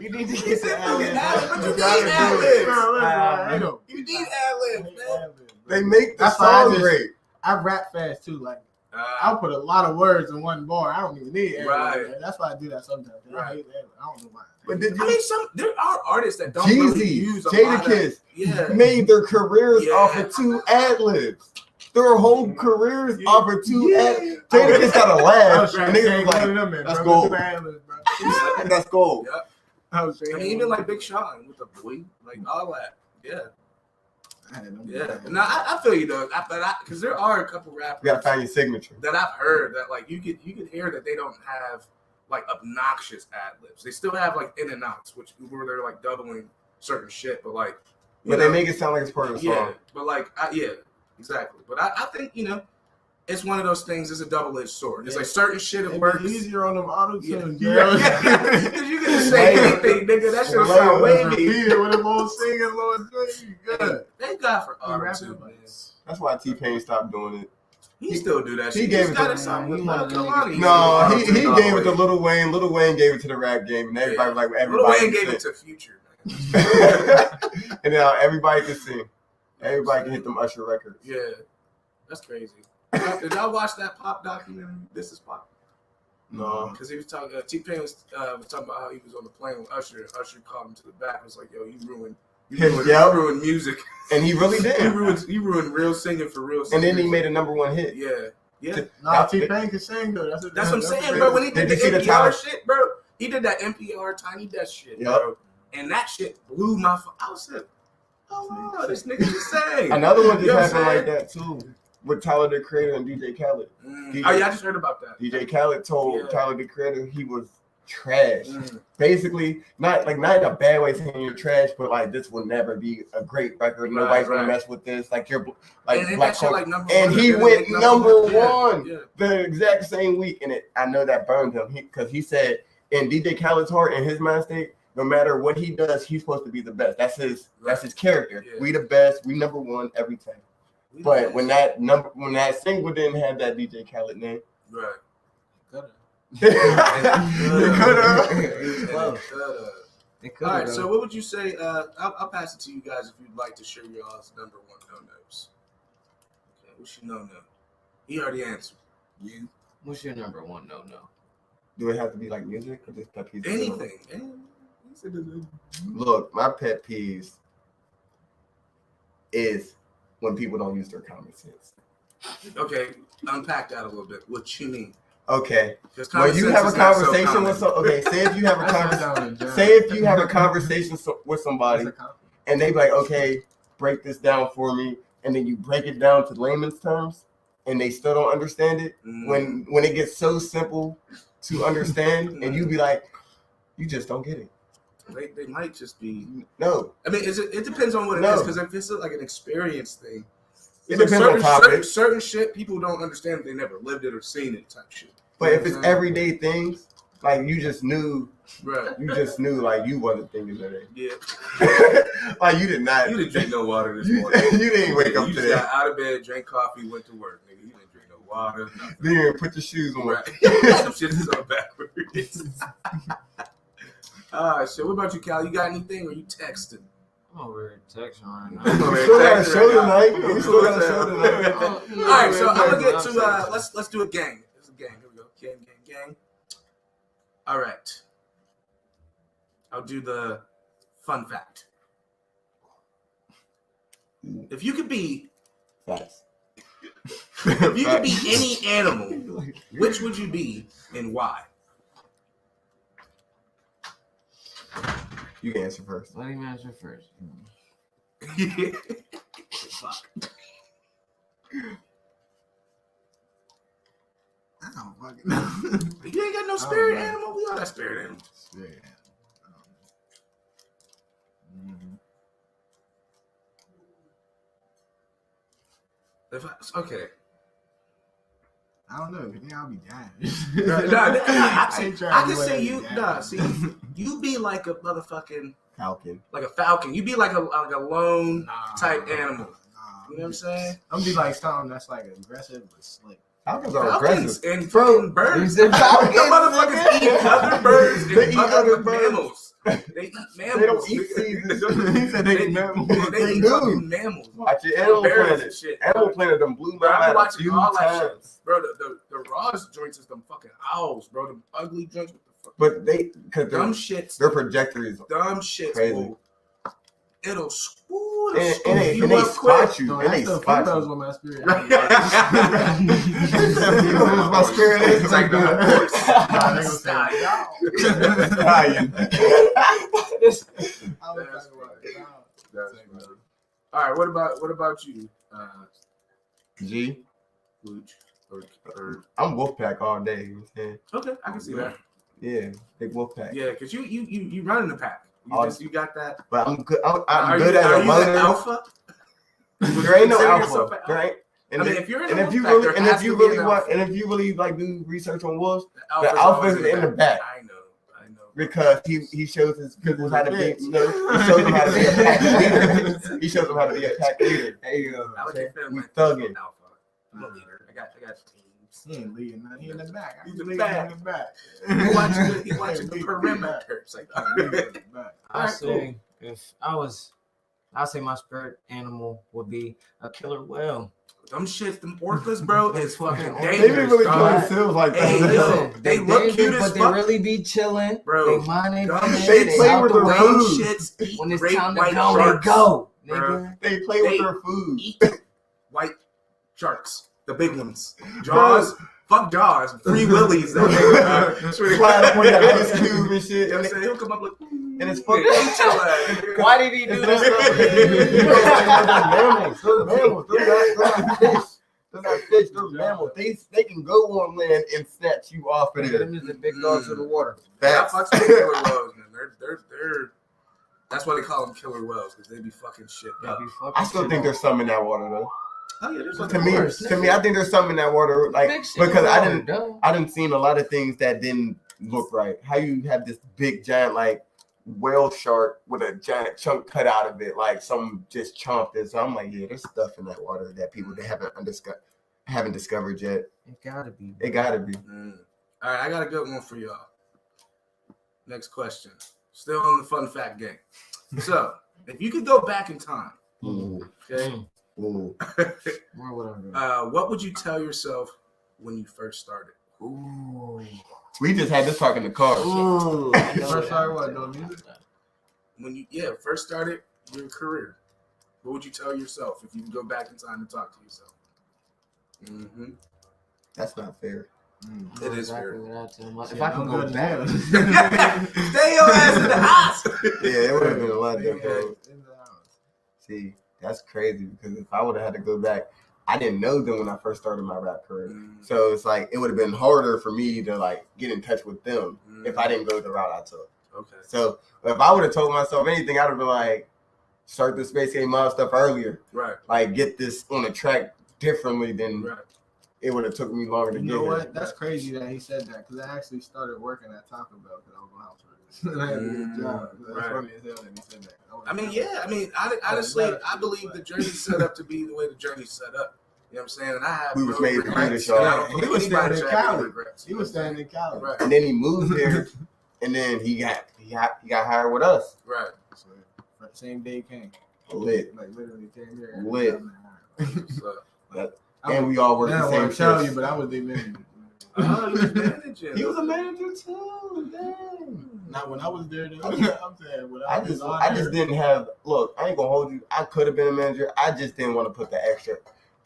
You need to He get said the fucking ad-libs. ad-libs, but you need ad-libs. ad-libs. You need ad-libs, man. They make the That's why I song just- great. I rap fast too. Like, I'll put a lot of words in one bar. I don't even need ad-libs. Right. Like, that's why I do that sometimes. Right. I hate ad-libs. I don't know why. But did I you? mean, there are artists that don't really use a lot of Jadakiss yeah. made their careers Yeah. off of two ad libs. Their whole careers Yeah. off of two Yeah. ad. Jadakiss got a I laugh. was trying And to niggas say was one of like, them, man. "That's bro. gold." Put the ad-libs, bro. that's gold. Yeah. I was saying, I mean, even like Big Sean with the boy, like all that. Yeah. Yeah. No, I feel you though. Because there are a couple rappers You gotta find your signature. that I've heard that like you could hear that they don't have like obnoxious ad libs. They still have like in and outs, where they're like doubling certain shit, but like But they make it sound like it's part of the song. yeah. But like yeah, exactly. But I think it's one of those things. It's a double-edged sword. It's like certain shit it works. It's easier on them auto tunes. Because you can say anything, nigga. That shit sound wavy. Repeat it with them all singing, Lord. Good. Thank God for auto tune, man. That's why T-Pain stopped doing it. He still do that He shit. gave He's it got to- it something with he Lil wanted Kalani. No, he Auto-tune gave it to always. Lil Wayne. Lil Wayne gave it to the rap game, and everybody was like, Lil everybody Wayne can gave it sing. to Future, man. And now everybody can sing. Everybody can hit them Usher records. Yeah, that's crazy. Did y'all watch that Pop documentary? This is Pop. No. Because he was talking. T-Pain was talking about how he was on the plane with Usher. Usher called him to the back. And was like, "Yo, you ruined music. And he really did. You ruined real singing for real." And Singers. then he made a #1 hit. Yeah. Nah, T-Pain can sing though. That's what I'm saying, bro. When he did Did the you see the NPR time? shit, bro, he did that NPR Tiny Desk shit, Yep. bro. And that shit blew my. I was like, oh wow, this nigga just sang. Another one just You know what happened I'm like that too, with Tyler the Creator and DJ Khaled. Oh yeah, I just heard about that. DJ Khaled told Yeah. Tyler the Creator he was trash. Mm. Basically, not in a bad way saying you're trash, but like this will never be a great record. Nobody's gonna right. mess with this. Like you're like And black that shit folk. like number And one. he They're gonna went make number Yeah, one Yeah. the exact same week, and I know that burned him because he said in DJ Khaled's heart, in his mind state, no matter what he does, he's supposed to be the best. That's his character. Yeah. We the best. We #1 every time. But when that single didn't have that DJ Khaled name, Right. All right, so what would you say? I'll pass it to you guys if you'd like to share your all's number one no-nos. Okay, what's your no-no? He already answered. You. What's your number one no-no? Do it have to be like music or just pet peeves? Anything. Look, my pet peeves is when people don't use their common sense. Okay, unpack that a little bit. What you mean? Okay. When you have a conversation with say if you have a conversation with somebody and they be like, okay, break this down for me, and then you break it down to layman's terms and they still don't understand it. When it gets so simple to understand and you be like, you just don't get it. They might just be no. I mean, it depends on what it is, because if it's like an experience thing, it depends on topic. Certain shit people don't understand if they never lived it or seen it type shit. But if it's everyday things, like you just knew, right? You just knew, like you wasn't thinking of it. Yeah. Like you did not. You didn't drink no water this morning. You didn't wake up today. You just got out of bed, drank coffee, went to work, nigga. You didn't drink no water. Nothing. You didn't put your shoes on. Right. Some shit is on backwards. So what about you, Cal? You got anything, or you texting? I'm over texting right now. You still got a show tonight. You still got a show tonight. All right, so I'm gonna get to let's do a gang. It's a gang. Here we go. Gang. All right. I'll do the fun fact. If you could be any animal, which would you be and why? You can answer first. Let him answer first. Fuck. I don't fucking know. You ain't got no spirit animal? We all got spirit animals. Spirit Okay. I don't know. If you think I'll be dying. I can say you. See, you be like a motherfucking falcon. Like a falcon. You be like a lone type animal. You know what I'm saying? I'm gonna be like something that's like aggressive but slick. Falcons are aggressive. And fucking birds. The motherfuckers eat other birds. They eat other mammals. They eat mammals. They don't eat seasons. He said they eat mammals. They eat fucking mammals. Watch your Animal Planet. Animal Planet them blew my mind a few times. Bro, the rawest joints is them fucking owls, bro. Them ugly joints with the fuck. But cause dumb shits. Their trajectories. Dumb shits. Crazy. It'll and they spot you. And they spot you. My spirit. My spirit is like the horse. All right, what about you, G? Luch, or I'm Wolfpack all day. You know what I'm saying? Okay, I can see that. Yeah, big Wolfpack. Yeah, because you run in the pack. You got that. But I'm good. I'm good as a mother. Alpha? There ain't no alpha. There ain't. And I mean, if you're in if you really like do research on wolves, the alpha is in the back. I know. Because he shows his people how to be. He shows them how to be a pack leader. He shows them how to be a pack leader. There you go. We thugging. I'm a leader. I got teams. He ain't leading nothing. He in the back. He's in the back. He watching the perimeter. I say I say my spirit animal would be a killer whale. Them shits, them orcas, bro, is fucking dangerous. They be really killing themselves like that. Hey, listen, they look cute as but fuck. they really be chilling. Bro, they mind their business. They play with their food. Shits, when it's great time to white go, sharks, they go. Bro. They play with their food. Eat white sharks, the big ones. Jaws. Fuck Jaws, Free Willies. That nigga, flying up on that ice cube and shit. You know what I'm saying? He'll come up like, and it's fucked up. Why did he do that? Those mammals. They're not fish. They're mammals. They can go on land and snatch you off of there. Them is the big dogs of the water. That's killer whales, man. They're. That's why they call them killer whales, because they be fucking shit up. I still think there's some in that water though. Oh, yeah, to me, I think there's something in that water, like because I didn't seen a lot of things that didn't look right. How you have this big giant like whale shark with a giant chunk cut out of it, like some just chomped it. So I'm like, yeah, there's stuff in that water that people they haven't discovered yet. It gotta be. It gotta be. All right, I got a good one for y'all. Next question. Still on the fun fact game. So, if you could go back in time, okay, Ooh. what would you tell yourself when you first started? Ooh. We just had this talk in the car. Ooh. First started what, doing music? When you first started your career, what would you tell yourself if you could go back in time to talk to yourself? Mm-hmm. That's not fair. It is fair. If I could go back, Stay your ass in the house. Yeah, it would have been a lot different. See, that's crazy because if I would have had to go back, I didn't know them when I first started my rap career. So it's like it would have been harder for me to like get in touch with them if I didn't go the route I took. Okay. So if I would have told myself anything, I'd have been like, start the Space Game Mob stuff earlier. Right. Like get this on a track differently than it would have took me longer to get You know here. what? That's crazy that he said that because I actually started working at Taco Bell because I was on house arrest. I had to get a job. That's funny as hell that he said that. Honestly, I believe the journey's set up to be the way the journey's set up. You know what I'm saying? And I have We was made to do this, y'all. I don't He think was anybody staying in should have any Cali. regrets. He was staying in Cali. Right. And then he moved here, and then he got hired with us. Right. So, same day came. Lit. Like literally came here. Lit. So, And we all worked I the don't same want to tell shifts. you, but I was the manager. oh, you was managing. He was a manager too. Dang. Not when I was there, though. I'm saying when I just didn't have. Look, I ain't gonna hold you. I could have been a manager. I just didn't want to put the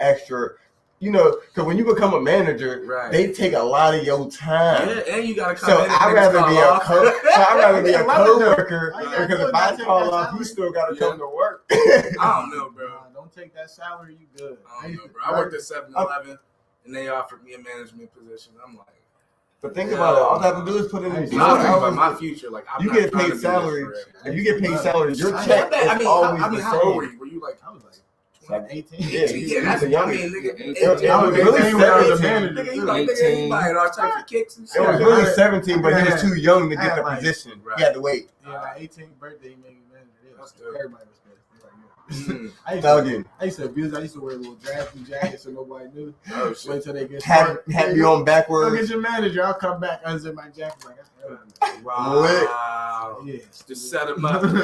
extra. You know, because when you become a manager, they take a lot of your time. Yeah, and you gotta come So in. I'd rather be a coworker because if I call off, you still gotta come to work. I don't know, bro. Don't take that salary. You good? I don't know, bro. I worked at 7-Eleven, and they offered me a management position. I'm like, But think about it. All I have to do is put in. I'm thinking about my future. Like, I'm you not get trying to paid be this salary. forever. If you get paid salary, your I check mean, is always the how old were same. you? Were you like, I was like Like 18. yeah, that's the young. nigga. It I was was really 18 when I was a 17. manager. Nigga, you like, nigga, you buying all types of kicks and It shit. was really 17, but he was too young to get the like- position. Right. He had to wait. Yeah, my 18th birthday, he made me manager. That's dope. Everybody was pissed. Mm. I used to abuse. I used to wear little drafty jackets so nobody knew. Oh shit. Wait till they get Had me on Go backwards. get your manager. I'll come back. Unzip my jacket. Like, Wow. yeah. Just set him up. What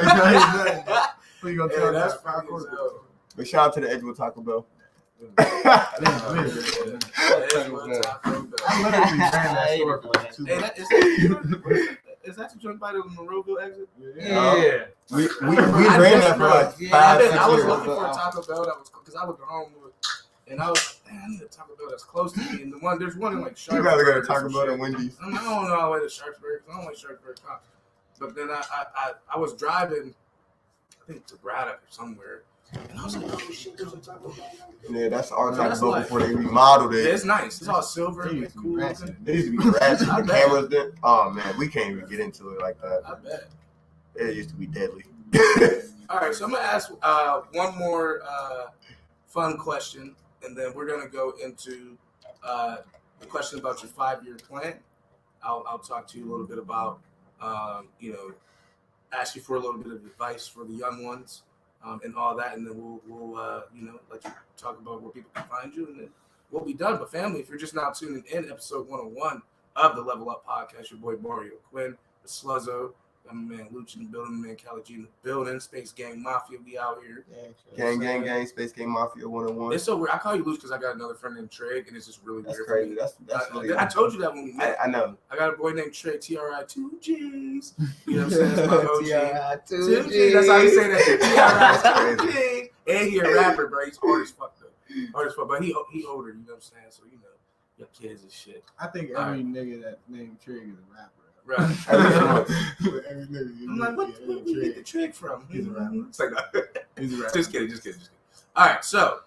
you gonna Yeah, tell that's that? fucking dope. But shout out to the Edgewood Taco Bell. I literally ran that store for like 2 Hey, months. is that the joint by the Monroeville exit? yeah. We I ran just that for know. like Yeah, 5, 6 I was years. looking for a Taco Bell that was because I was at home and I was like, man, I need a Taco Bell that's close to me. And there's one in like You Sharpsburg. gotta go to or Taco some Bell shit. and Wendy's. I don't know all the way to Sharpsburg because I don't like Sharpsburg cops. But then I was driving, I think to Braddock or somewhere, and I was like, oh shit, there's a Taco Bell. Yeah, that's our Yeah, Taco that's Bell like- before they remodeled Yeah, it. it's nice. It's all silver They and used to be cool ratchet. looking. It used to be ratchet. I The bet. cameras did. Oh man, we can't even get into it like that. I bet. It used to be deadly. All right, so I'm gonna ask one more fun question, and then we're gonna go into the question about your 5-year plan. I'll talk to you a little bit about ask you for a little bit of advice for the young ones and all that, and then we'll let you talk about where people can find you, and then we'll be done. But family, if you're just now tuning in, episode 101 of the Level Up Podcast, your boy Mario Quinn, the Sluzzo. I'm my man Luch in the building, my man Cali G in the building, Space Gang Mafia, we out here. Gang, Space Game Mafia 101. It's so weird. I call you Luch because I got another friend named Trey, and it's just really That's weird. crazy. For me. That's really. I told you that when we met. I know. I got a boy named Trey, TRI 2 G's. You know what I'm saying? That's my OG. 2 2 G's. That's how you say that. TRI 2 Crazy. G's. And he a rapper, bro. He's hard as fuck though. Hard as fuck, but he older. You know what I'm saying? So your kids and shit. I think every nigga that named Trig is a rapper. Right. Every nigga. I'm like, what do you get the trick from? He's a rapper. It's like, no. He's a rapper. Just kidding. All right, so,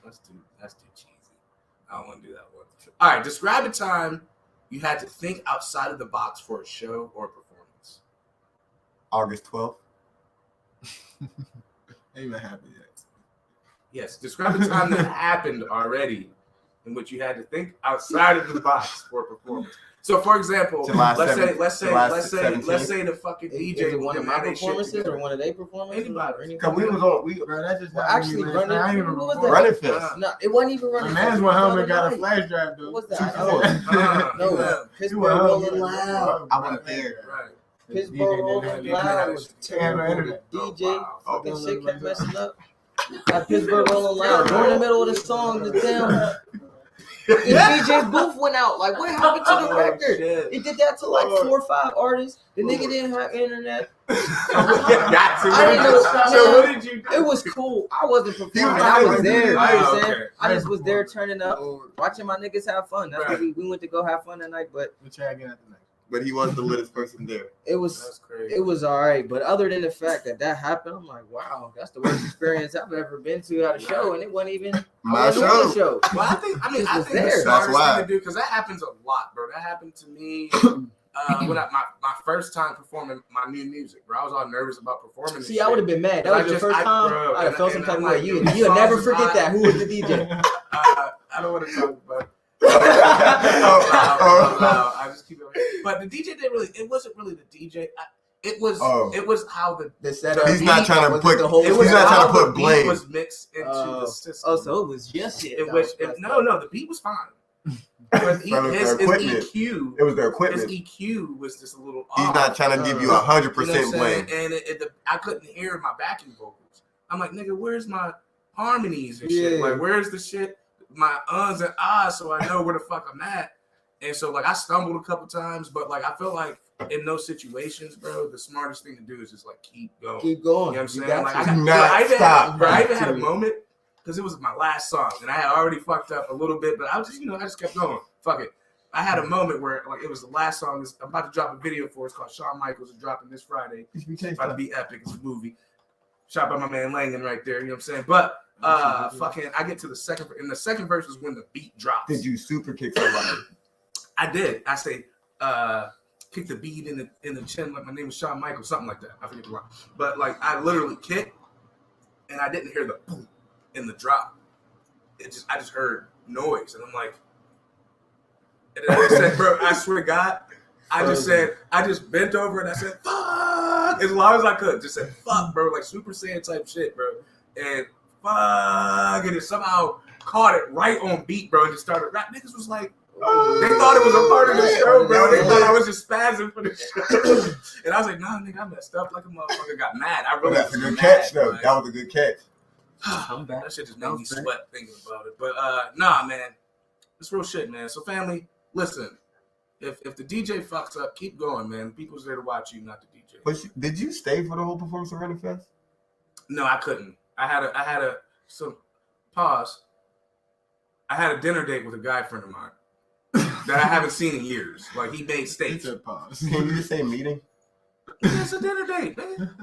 that's too cheesy. I don't want to do that one. All right, describe a time you had to think outside of the box for a show or a performance. August 12th. Ain't even happy yet. Yes, describe a time that happened already in which you had to think outside of the box for a performance. So for example, July let's 7th, say the fucking Is DJ it one of my mad as shit performances or together. one of their performances? Anybody. Cause we was on Bro, that just Well, happened to actually, me, man. I ain't even what was recording. Running Fest. No, it wasn't even My running. man's Fest. went home It and was got a the other night. flash drive, though. What was that? You No, have. Pittsburgh You went home, Rolling Loud. I wasn't there. Right. Pittsburgh DJ Rolling didn't Loud was have no terrible. internet. DJ wow. fucking Oh. shit kept messing up. At Pittsburgh Rolling Loud, during the middle of the song, the damn DJ's booth went out. Like, what happened to the record? Shit. It did that to like 4 or 5 artists. The nigga didn't have internet. Got to. I didn't know. So what did you do? It was cool. I wasn't performing. was I was like, there. You know what I'm saying? okay. I just was there turning up, watching my niggas have fun. That's Right. what we went to go have fun that night. But We'll try again at the night. But he was the littest person there. it was That's crazy. it was all right. But other than the fact that happened, I'm like, wow, that's the worst experience I've ever been to at a show, and it wasn't even My I wasn't on the show. show. Well, I think Just the was smartest there. That's why. thing to do, because that happens a lot, bro. That happened to me when my first time performing my new music, bro. I was all nervous about performing. See, I would have been mad. That was your first time. Bro, I'd have felt some and type of I'm way. like, You'll songs never is forget hot. that. Who was the DJ? I don't want to talk about it. I just keep it. But the DJ didn't really. It wasn't really the DJ. It was how the setup. He's not trying to Was it put. the whole it He's was not how trying to put the beat blame. was mixed into the system. Oh, so it was just shit. It was no. The beat was fine. But From his their equipment. EQ, It was their his equipment. EQ was just a little off. He's not trying to give you 100% blame. And I couldn't hear my backing vocals. I'm like, nigga, where's my harmonies and shit? Yeah. Like, where's the shit? My uns and ahs, so I know where the fuck I'm at. And so, like, I stumbled a couple times, but like, I feel like in those situations, bro, the smartest thing to do is just like keep going. Keep going. You know what I'm saying? got Like, to. I even Stop. had a moment because it was my last song, and I had already fucked up a little bit, but I was just, I just kept going. Fuck it. I had a moment where, like, it was the last song. I'm about to drop a video for it. It's called Shawn Michaels. It's dropping this Friday. It's about to be epic. It's a movie. Shot by my man Langan right there. You know what I'm saying? But fucking, I get to the second, and the second verse is when the beat drops. Did you super kick somebody? I did. I say, kick the beat in the chin like my name was Shawn Michaels, something like that. I forget the line. But like, I literally kicked, and I didn't hear the boom in the drop. I just heard noise, and I'm like, and then I said, bro, I swear to God, I just bent over and I said, fuck, as loud as I could. Just said, fuck, bro, like Super Saiyan type shit, bro. And fuck, and it somehow caught it right on beat, bro, and just started rap. Niggas was like, they thought it was a part of the show, bro. They thought I was just spazzing for the show. And I was like, nah, nigga, I messed up like a motherfucker. Got mad. I really That's a was good mad, catch, though. like, That was a good catch. that shit just made me sweat thinking about it. But nah, man, it's real shit, man. So family, listen, if the DJ fucks up, keep going, man. People's there to watch you, not the DJ. But did you stay for the whole performance of Running Fest? No, I couldn't. I had a pause. I had a dinner date with a guy friend of mine that I haven't seen in years. Like, he made steaks. It's a pause. Can you just say meeting? It's a dinner date, man.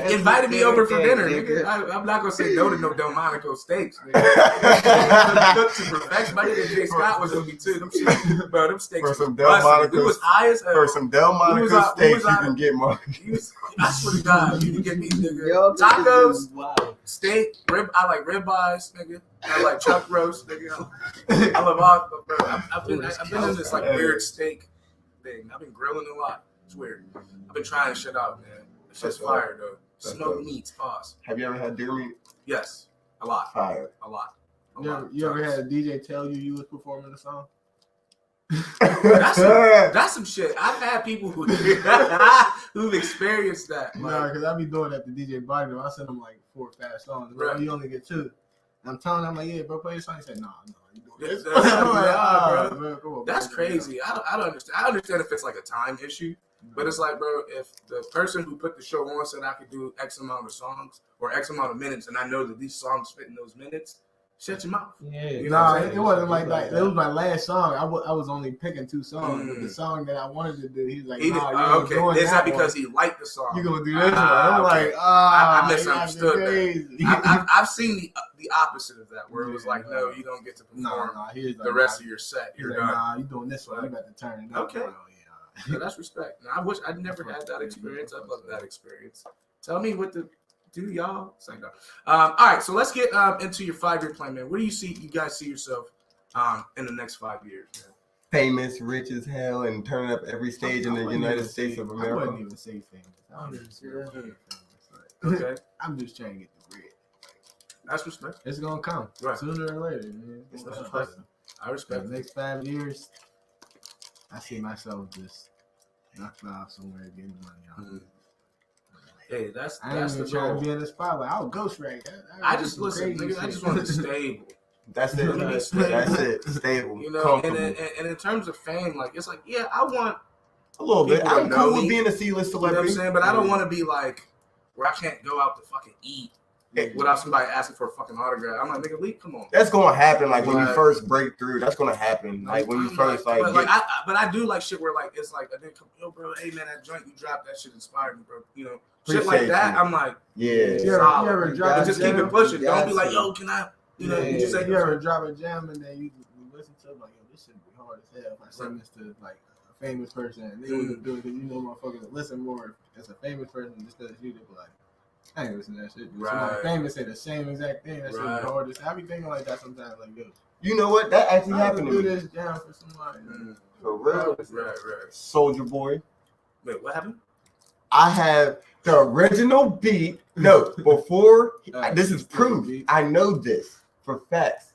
He invited me over for dinner, nigga. I'm not gonna say no to no Delmonico steaks, nigga. Cooked to perfection. My nigga Jay Scott was with me too. Them shit, bro, them steaks. For some was busting. Delmonico, We was high as hell. for some Delmonico steaks, you can get more. I swear to God, you can get me, nigga. Yo, Tacos, wow. steak, I like ribeyes, nigga. I like chuck roast, nigga. I love all, bro. I've been in this like weird steak thing. I've been grilling a lot. It's weird. I've been trying shit out, man. It's just fire though. Smoked meats, pause. Have you ever had deer meat? Yes, a lot, Fire. a lot. You ever had a DJ tell you was performing a song? That's some shit. I've had people who've experienced that. No, Like, because I be doing that to DJ Body. I send him like 4 or 5 songs. Bro, Right. you only get 2. And I'm telling him, like, yeah, bro, play your song. He said, nah, you doing this. That's I'm like, bro. bro, come on, that's bro. crazy. I don't understand. I understand if it's like a time issue, but it's like, bro, if the person who put the show on said I could do X amount of songs or X amount of minutes, and I know that these songs fit in those minutes, shut your mouth. Yeah. You know what I'm Nah, saying? it wasn't like that. It was my last song. I was only picking 2 songs. But Mm. the song that I wanted to do, he was like, He did, nah, you ain't okay, doing is that one. because he liked the song? You gonna do this one? Ah, I'm okay. like, I misunderstood that. crazy. I've seen the opposite of that, where it was like, no, you don't get to perform He's like, the rest of your set. He's You're like, done. nah, you doing this one? You got to turn it up. Okay. Bro. Yeah. Yeah, that's respect. Now, I wish I'd never had that experience. I love that experience. Tell me what to do, y'all. Say no. All right, so let's get into your 5-year plan, man. Where do you guys see yourself in the next 5 years, man? famous, rich as hell, and turning up every stage in the United States of I America. wouldn't even say famous. I don't even say famous. Okay, I'm just trying to get the bread. that's respect. It's gonna come sooner or later. Man. That's respect. I respect The it. next 5 years, I see myself just knocking off somewhere getting money on. Hey, that's I ain't the even trying goal. to be in the spotlight. I'll ghostwrite. I just listen, nigga. I just want to stable. That's it. That's it. Stable. You know, Comfortable. and in terms of fame, like it's like, yeah, I want A little bit. people to I'm know cool with me. being a C-list You know what I'm celebrity. saying? But I don't want to be like where I can't go out to fucking eat without somebody asking for a fucking autograph. I'm like, nigga, Lee, come on. That's gonna happen. Like when you Right. first break through, that's gonna happen. Like when you first like. but, Get, but I do like shit where like it's like a nigga come, yo, bro, hey man, that joint you dropped, that shit inspired me, bro. You know, shit like Appreciate that. you. I'm like, yeah. You ever drop and a just keep jam? it pushing. You Don't be got like, to. yo, can I? You know, Yeah. you just say, You ever drop a jam and then you listen to it like, yo, this should be hard as hell. If I send this to like a famous person and they wouldn't do it because you know motherfuckers that listen more as a famous person just because you did, like, I ain't listening to that shit. Right. Somebody famous say the same exact thing. That shit Right. be hard as hell. I be thinking like that sometimes. Like, yo, You know what? That actually I happened do to me. this jam for somebody. For real. right. Soldier Boy. Wait, what happened? I have the original beat. No, before this is proof. beat. I know this for facts.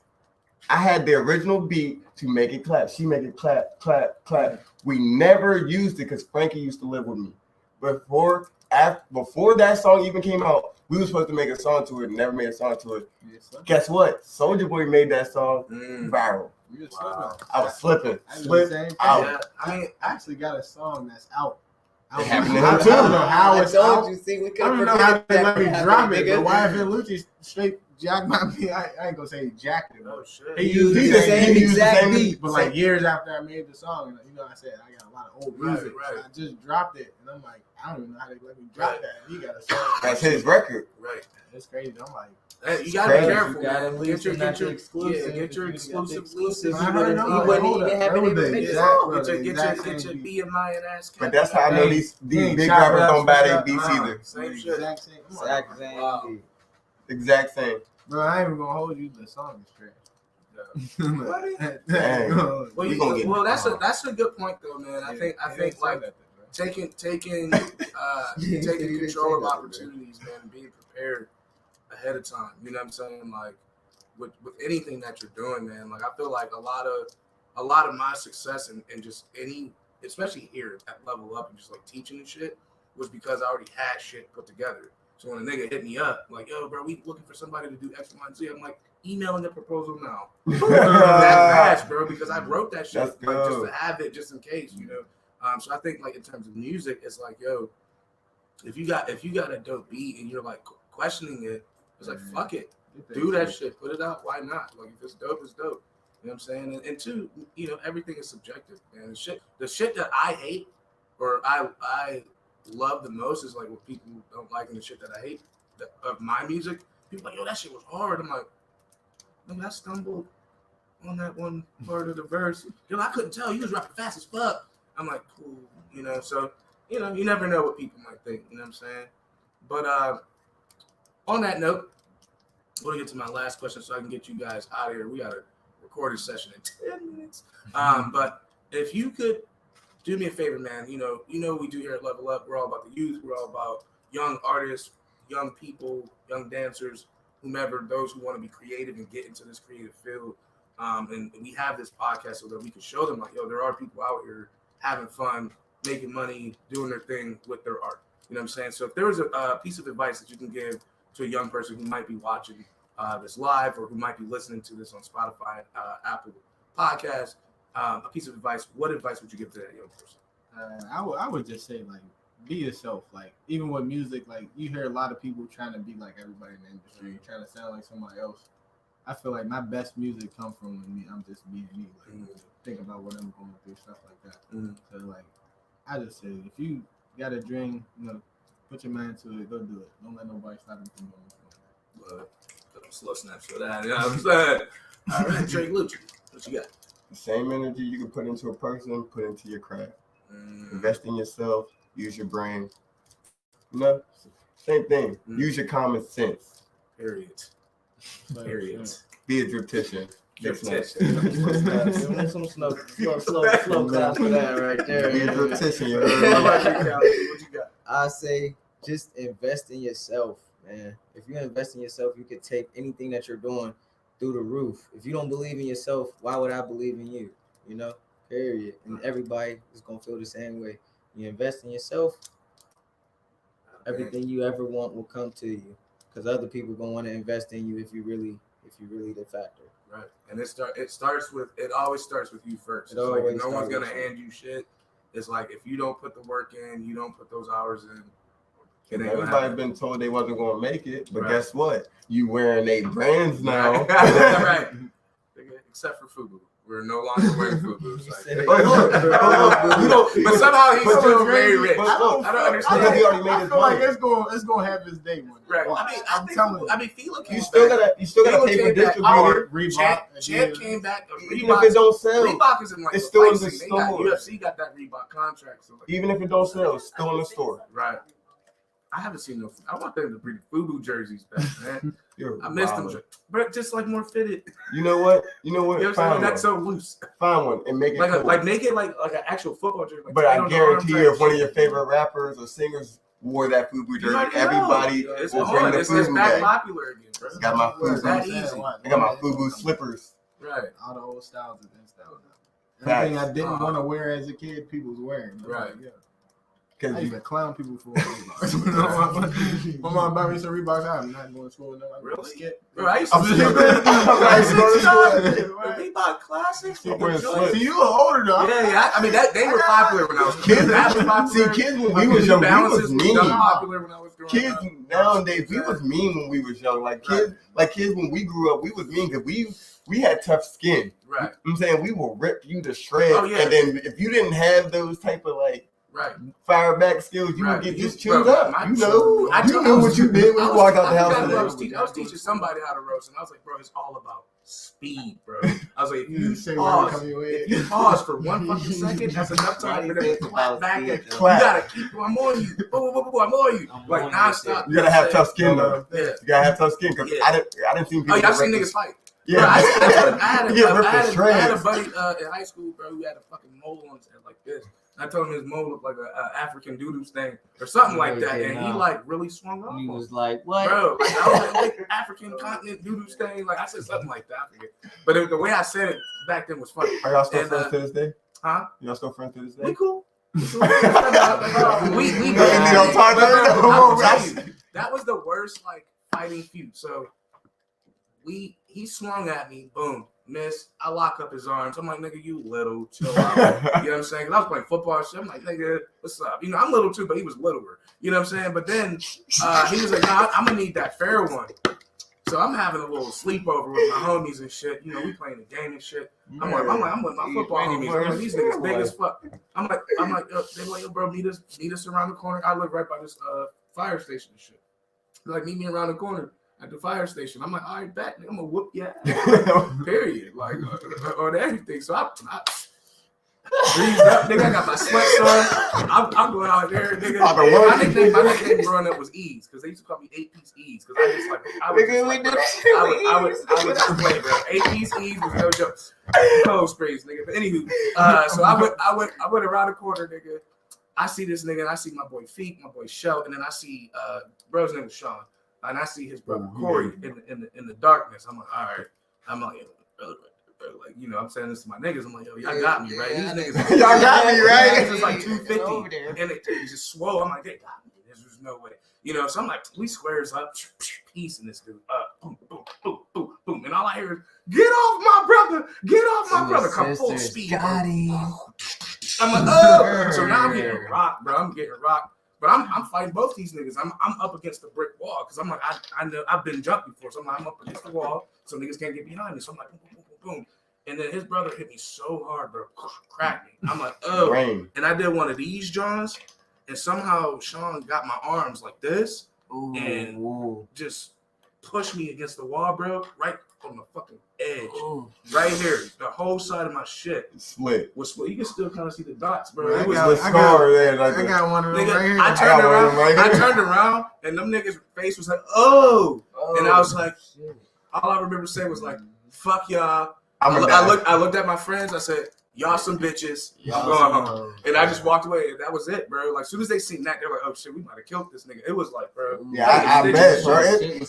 I had the original beat to make it clap. She make it clap, clap, clap. We never used it because Frankie used to live with me. Before that song even came out, we were supposed to make a song to it and never made a song to it. Yes, sir. Guess what? Soldier Boy made that song viral. You just Wow. I was slipping. I do the Slip same thing. out. Yeah, I mean, I actually got a song that's out. I It don't happened know to him, too. how I it's told out. you, see, we I could don't have know how they let me prevented drop that it, from but why happening, if Lucci straight jacked my beat? I ain't gonna say he jacked it, oh but shit. he used used the the same same exact same- beat. But like years after I made the song, and you know, I said I got a lot of old Right, music. right. So I just dropped it, and I'm like, I don't even know how they let me drop Right. that. He got a song. That's his record. Right. It's crazy. I'm like, Hey, you gotta be crazy. careful, You gotta man. leave Get your some exclusive. yeah, get your If you got the exclusive exclusive, leases. I you heard wouldn't, no, he like, wouldn't hold even up, have bro, been able the to make a exact- song. bro, Get your the exact get your same beat. BMI and ass. But that's how I know these ain't big chopped rappers up don't buy their stuff. beats either. Same shit. Exact same. I'm like, Exact same Wow. beat. Exact same. bro, I ain't even gonna hold you. The song is trash. Dang. Well, We gonna get that's a good point though, man. I think like taking taking control of opportunities, man, and being prepared ahead of time. You know what I'm saying? Like with anything that you're doing, man. Like I feel like a lot of my success and just any, especially here at Level Up and just like teaching and shit, was because I already had shit put together. So when a nigga hit me up, like, yo, bro, we looking for somebody to do X, Y, and Z, I'm like, emailing the proposal now. That fast, bro, because I wrote that shit That's like, just good. to have it, just in case, you know. So I think like in terms of music, it's like, yo, if you got a dope beat and you're like questioning it, it's like fuck it, do that shit, put it out. Why not? Like if it's dope, it's dope. You know what I'm saying? And two, you know, everything is subjective, man. The shit that I hate or I love the most is like what people don't like, and the shit that I hate of my music. People like, yo, that shit was hard. I'm like, man, I stumbled on that one part of the verse. Yo, I couldn't tell. You was rapping fast as fuck. I'm like, cool, you know. So, you know, you never know what people might think. You know what I'm saying? But on that note, I'm gonna get to my last question so I can get you guys out of here. We got a recording session in 10 minutes. But if you could do me a favor, man. You know what we do here at Level Up. We're all about the youth. We're all about young artists, young people, young dancers, whomever, those who want to be creative and get into this creative field. And we have this podcast so that we can show them, like, yo, there are people out here having fun, making money, doing their thing with their art. You know what I'm saying? So if there was a piece of advice that you can give to a young person who might be watching this live or who might be listening to this on Spotify, Apple Podcasts, a piece of advice, what advice would you give to that young person? I would just say, like, be yourself. Like, even with music, like, you hear a lot of people trying to be like everybody in the industry, trying to sound like somebody else. I feel like my best music comes from when I'm just being me. Like, think about what I'm going through, stuff like that. So, like, I just say, if you got a dream, you know, put your mind to it, go do it. Don't let nobody stop you from going. Well, slow snaps for that. You know what I'm saying? All right, Drake Lucci, what you got? The same energy you can put into a person, put into your craft. Invest in yourself. Use your brain. You know, same thing. Use your common sense. Period. Period. Be a driptician. Big snaps. Give them some slow claps for that right there. Be a driptician, you What heard? about you, Callie? What you got? I say just invest in yourself, man. If you invest in yourself, you can take anything that you're doing through the roof. If you don't believe in yourself, why would I believe in you? You know, period. And everybody is gonna feel the same way. You invest in yourself, everything you ever want will come to you. Because other people gonna want to invest in you if you really the factor. Right, and it always starts with you first. It It's like always no one's starts gonna with you. hand you shit. It's like if you don't put the work in, you don't put those hours in. It ain't gonna Everybody happen. been told they wasn't gonna make it, but Right. guess what? You wearing they brands now. Right. Except for FUBU. We're no longer wearing FUBU. It's like- But look, you don't. But somehow he's but still look, very rich. but look, I don't understand. Because he already made I his feel like money. it's gonna have his day one. Right. I'm telling you. I mean, Fila came You still back. gotta pay for distributor. Champ came back. Even if it don't sell, Reebok is in like it's still in the licensing. They got- store. UFC got that Reebok contract. So like, even if it don't sell, it's still in the store. right. I haven't seen no. I want them to bring FUBU jerseys back, man. You're I missed them, wildin'. but just like more fitted. You know what? You know what I'm saying? Find That's one. so loose. Find one and make it Like cool. like make it like an actual football jersey. Like But straight I on the arm guarantee type you, if one of shit. your favorite rappers or singers wore that FUBU jersey, already know. everybody It's will on. bring the It's FUBU back back. popular again, bro. I got my It's that FUBU. easy. I got my FUBU slippers. Right. All the old styles is in style now. Facts. Everything I didn't want to wear as a kid, people was wearing. Right. Yeah. I Because used to clown people for Reeboks. My mom bought me some Reeboks. I'm not going to school. No, I'm Really? skip. Bro, I used to I'm see just- I used to go to school. the Reebok classics. I'm wearing Joints. See, you a little older though. Yeah. I mean, they were popular when I was kids, That was popular. see, kids when we was young, we Balances was was mean. popular when I was growing Kids up. nowadays, we was mean when we was young. Like kids when we grew up, we was mean because we had tough skin. Right. I'm saying we will rip you to shreds. Oh, yeah. And then if you didn't have those type of like Right. fire back skills, you Right. would get just Bro, chewed up. my- You know, I you told- knew what you did when you walked out the house. I was teaching somebody how to roast, and I was like, bro, it's all about speed, bro. I was like, if You you say pause, come your way. if you pause for 1 fucking second, that's enough time for them to clap back. And you Clap. gotta keep. I'm on you. I'm on you. I'm Like on nonstop. You gotta have tough skin though. Yeah. You gotta have tough skin because Yeah. I didn't see people. Oh, yeah, I've seen rip niggas this- fight. Yeah, Bro, I You get ripped to had a shreds. buddy in high school, bro, who had a fucking mole on his head like this. I told him his mole looked like a African doodoo thing or something like that, and he like really swung off. He on was like, what? Bro, like, I was like African continent doodoo stain. Like I said something like that. I forget. But the way I said it back then was funny. Are y'all still And, friends to this day? Huh? Y'all still friends to this We day? cool. we You don't talk Bro, to bro, her? I'm telling you, that was the worst like fighting feud. So he swung at me, boom, miss. I lock up his arms. I'm like, nigga, you little, chill out. You know what I'm saying? 'Cause I was playing football and shit. I'm like, nigga, what's up? You know, I'm little too, but he was littler. You know what I'm saying? But then he was like, nah, I'm gonna need that fair one. So I'm having a little sleepover with my homies and shit. You know, we playing the game and shit. I'm with my football homies. Man, these niggas big as fuck. I'm like, yo, they like, yo, bro, meet us around the corner. I live right by this fire station and shit. They're like, meet me around the corner at the fire station. I'm like, all right, bet. I'm gonna whoop your ass. Period. Like on everything. So I breezed up, nigga. I got my sweats on. I'm going out there, nigga. Out the work. My nickname growing up was Ease because they used to call me 8-piece Ease because I would just play, bro. 8-piece Ease was no joke. Cold sprays, nigga. But anywho, so I went around the corner, nigga. I see this nigga and I see my boy Feet, my boy Shell, and then I see bro's name was Sean, and I see his brother Corey in the darkness. I'm like, all right. I'm like, like, you know, I'm saying this to my niggas. I'm like, yo, y'all got me, right? These niggas, Y'all got me, right? These niggas is like 250, and they just swole. I'm like, they got me. There's no way, you know. So I'm like, we squares up, peace in this dude, boom, boom, boom, boom, boom, and all I hear is, get off my brother, get off my brother, come full speed. Got him. I'm like, oh, so now I'm getting rocked, bro. I'm getting rocked. But I'm fighting both these niggas. I'm up against the brick wall because I'm like, I know I've been jumped before. So I'm up against the wall so niggas can't get behind me. So I'm like, boom, boom, boom, boom, boom. And then his brother hit me so hard, bro, cracked me. I'm like, oh. Rain. And I did one of these Johns, and somehow Sean got my arms like this and just pushed me against the wall, bro, right on the fucking edge. Right here. The whole side of my shit Split. was split. You can still kind of see the dots, bro. Bro, It was The scar there. Like I got one of them Nigga, right here. I turned around, and them niggas' face was like, oh. And I was like, all I remember saying was like, fuck y'all. I looked at my friends. I said, "Y'all some bitches. I'm going home." And I just walked away. And that was it, bro. Like, as soon as they seen that, they're like, "Oh shit, we might have killed this nigga." It was like, bro. Yeah, I bet, bro.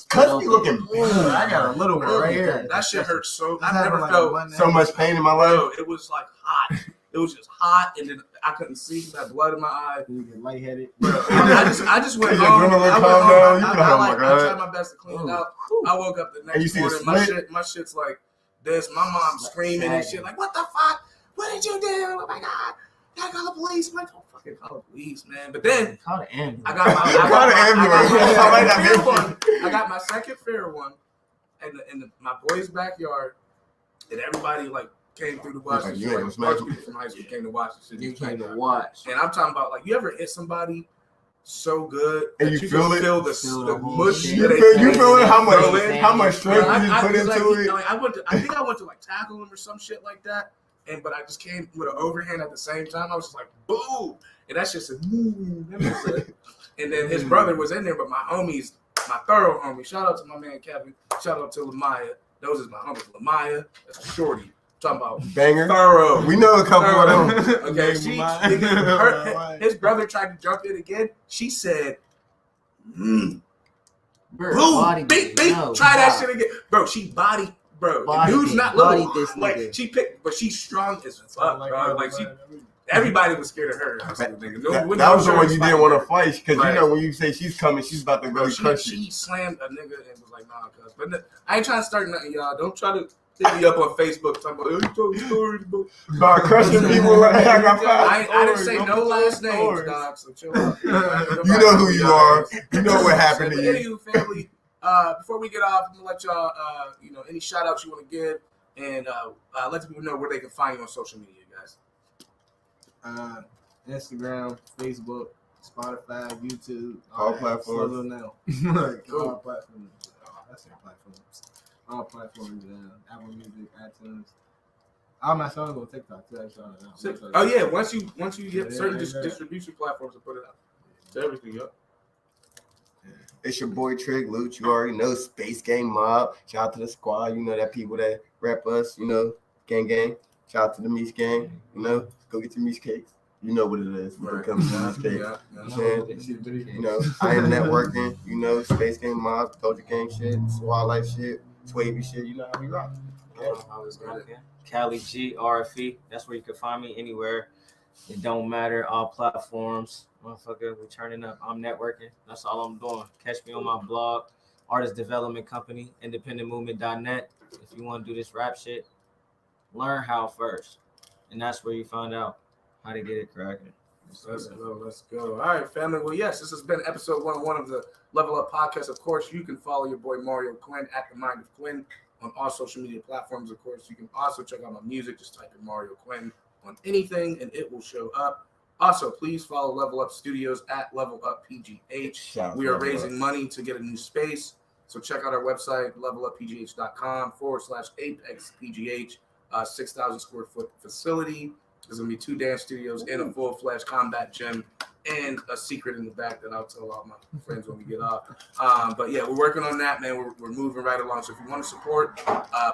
Cuz be looking bad. I got a little one right here. That shit hurt so. I never felt so much pain in my life. Bro, it was like hot. It was just hot, and then I couldn't see. I had blood in my eye. You get lightheaded. Bro, I just went Your home. adrenaline I calmed went home. down. I You go, tried my best to clean it out. I woke up the And you next see the morning. slit? My shit's like this. My mom's screaming and shit. Like, what the fuck? What did you do? Oh my god! I call the police. I'm like, don't fucking call the police, man. But then Call the ambulance. I got I got my second fair one in my boy's backyard, and everybody like came through to watch this shit. Like, a bunch of people from high school came to watch this shit. You came to watch. And I'm talking about, like, you ever hit somebody so good And that you feel can it? feel the mush. You feel it? How much strength you put into it? Like, I think I went to like tackle him or some shit like that. But I just came with an overhand at the same time. I was just like, boom. And that shit said, and then his brother was in there, but my homies, my thorough homie, shout out to my man Kevin, shout out to Lamaya. Those is my homies. Lamaya, that's a shorty. Talking about banger. Thorough. We know a couple of them. Okay, his brother tried to jump in again. She said, boom, beat, try that shit again. Bro, she body, bro. The dude's not little. Like, she picked, but she's strong as fuck, bro. Like, everybody was scared of her. That was the one you didn't want to fight, because you know when you say she's coming, she's about to really crush you. She slammed a nigga and was like, nah, cuz. But I ain't trying to start nothing, y'all. Don't try to hit me up on Facebook talking about, you told stories about crushing people. Like, I didn't say no last names, dog, so chill out. You know who you are. You know what happened to you. Anywho, family, before we get off, I'm going to let y'all, any shout outs you want to give, and let the people know where they can find you on social media, guys. Instagram, Facebook, Spotify, YouTube, all platforms. Sluzzo now. All platforms. That's their platforms. All platforms. Apple Music, iTunes. All my songs on TikTok too. Oh yeah, once you get certain distribution platforms to put it out. So everything up. It's your boy Trick Luch. You already know Space Gang Mob. Shout out to the squad. You know that people that rap us. You know, gang. Shout out to the Meats Gang. You know, go get your Meats cakes. You know what it is when it comes to Meats cakes. You know, I am networking. You know, Space Gang Mob, Doja Gang shit, Squad Life shit, Swavy shit. You know how we rock. I was rocking. Cali G RFE. That's where you can find me anywhere. It don't matter. All platforms. Motherfucker, we turning up. I'm networking. That's all I'm doing. Catch me on my blog, Artist Development Company, independentmovement.net. If you want to do this rap shit, learn how first. And that's where you find out how to get it cracking. Let's go. All right, family. Well, yes, this has been episode 101 of the Level Up Podcast. Of course, you can follow your boy Mario Quinn at The Mind of Quinn on all social media platforms. Of course, you can also check out my music. Just type in Mario Quinn on anything, and it will show up. Also, please follow Level Up Studios at Level Up PGH. We are raising money to get a new space. So check out our website, levelupPGH.com/ApexPGH, 6,000 square foot facility. There's going to be 2 dance studios and a full-fledged combat gym and a secret in the back that I'll tell all my friends when we get off. But yeah, we're working on that, man. We're moving right along. So if you want to support,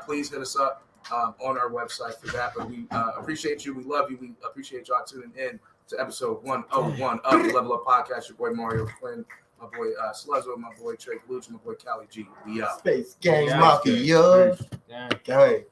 please hit us up on our website for that. But we appreciate you. We love you. We appreciate y'all tuning in to episode 101 of the Level Up Podcast. Your boy Mario Quinn, my boy Sluzzo, my boy Trey Luch, my boy Cali G. We out. Space Gang Mafia. Gang.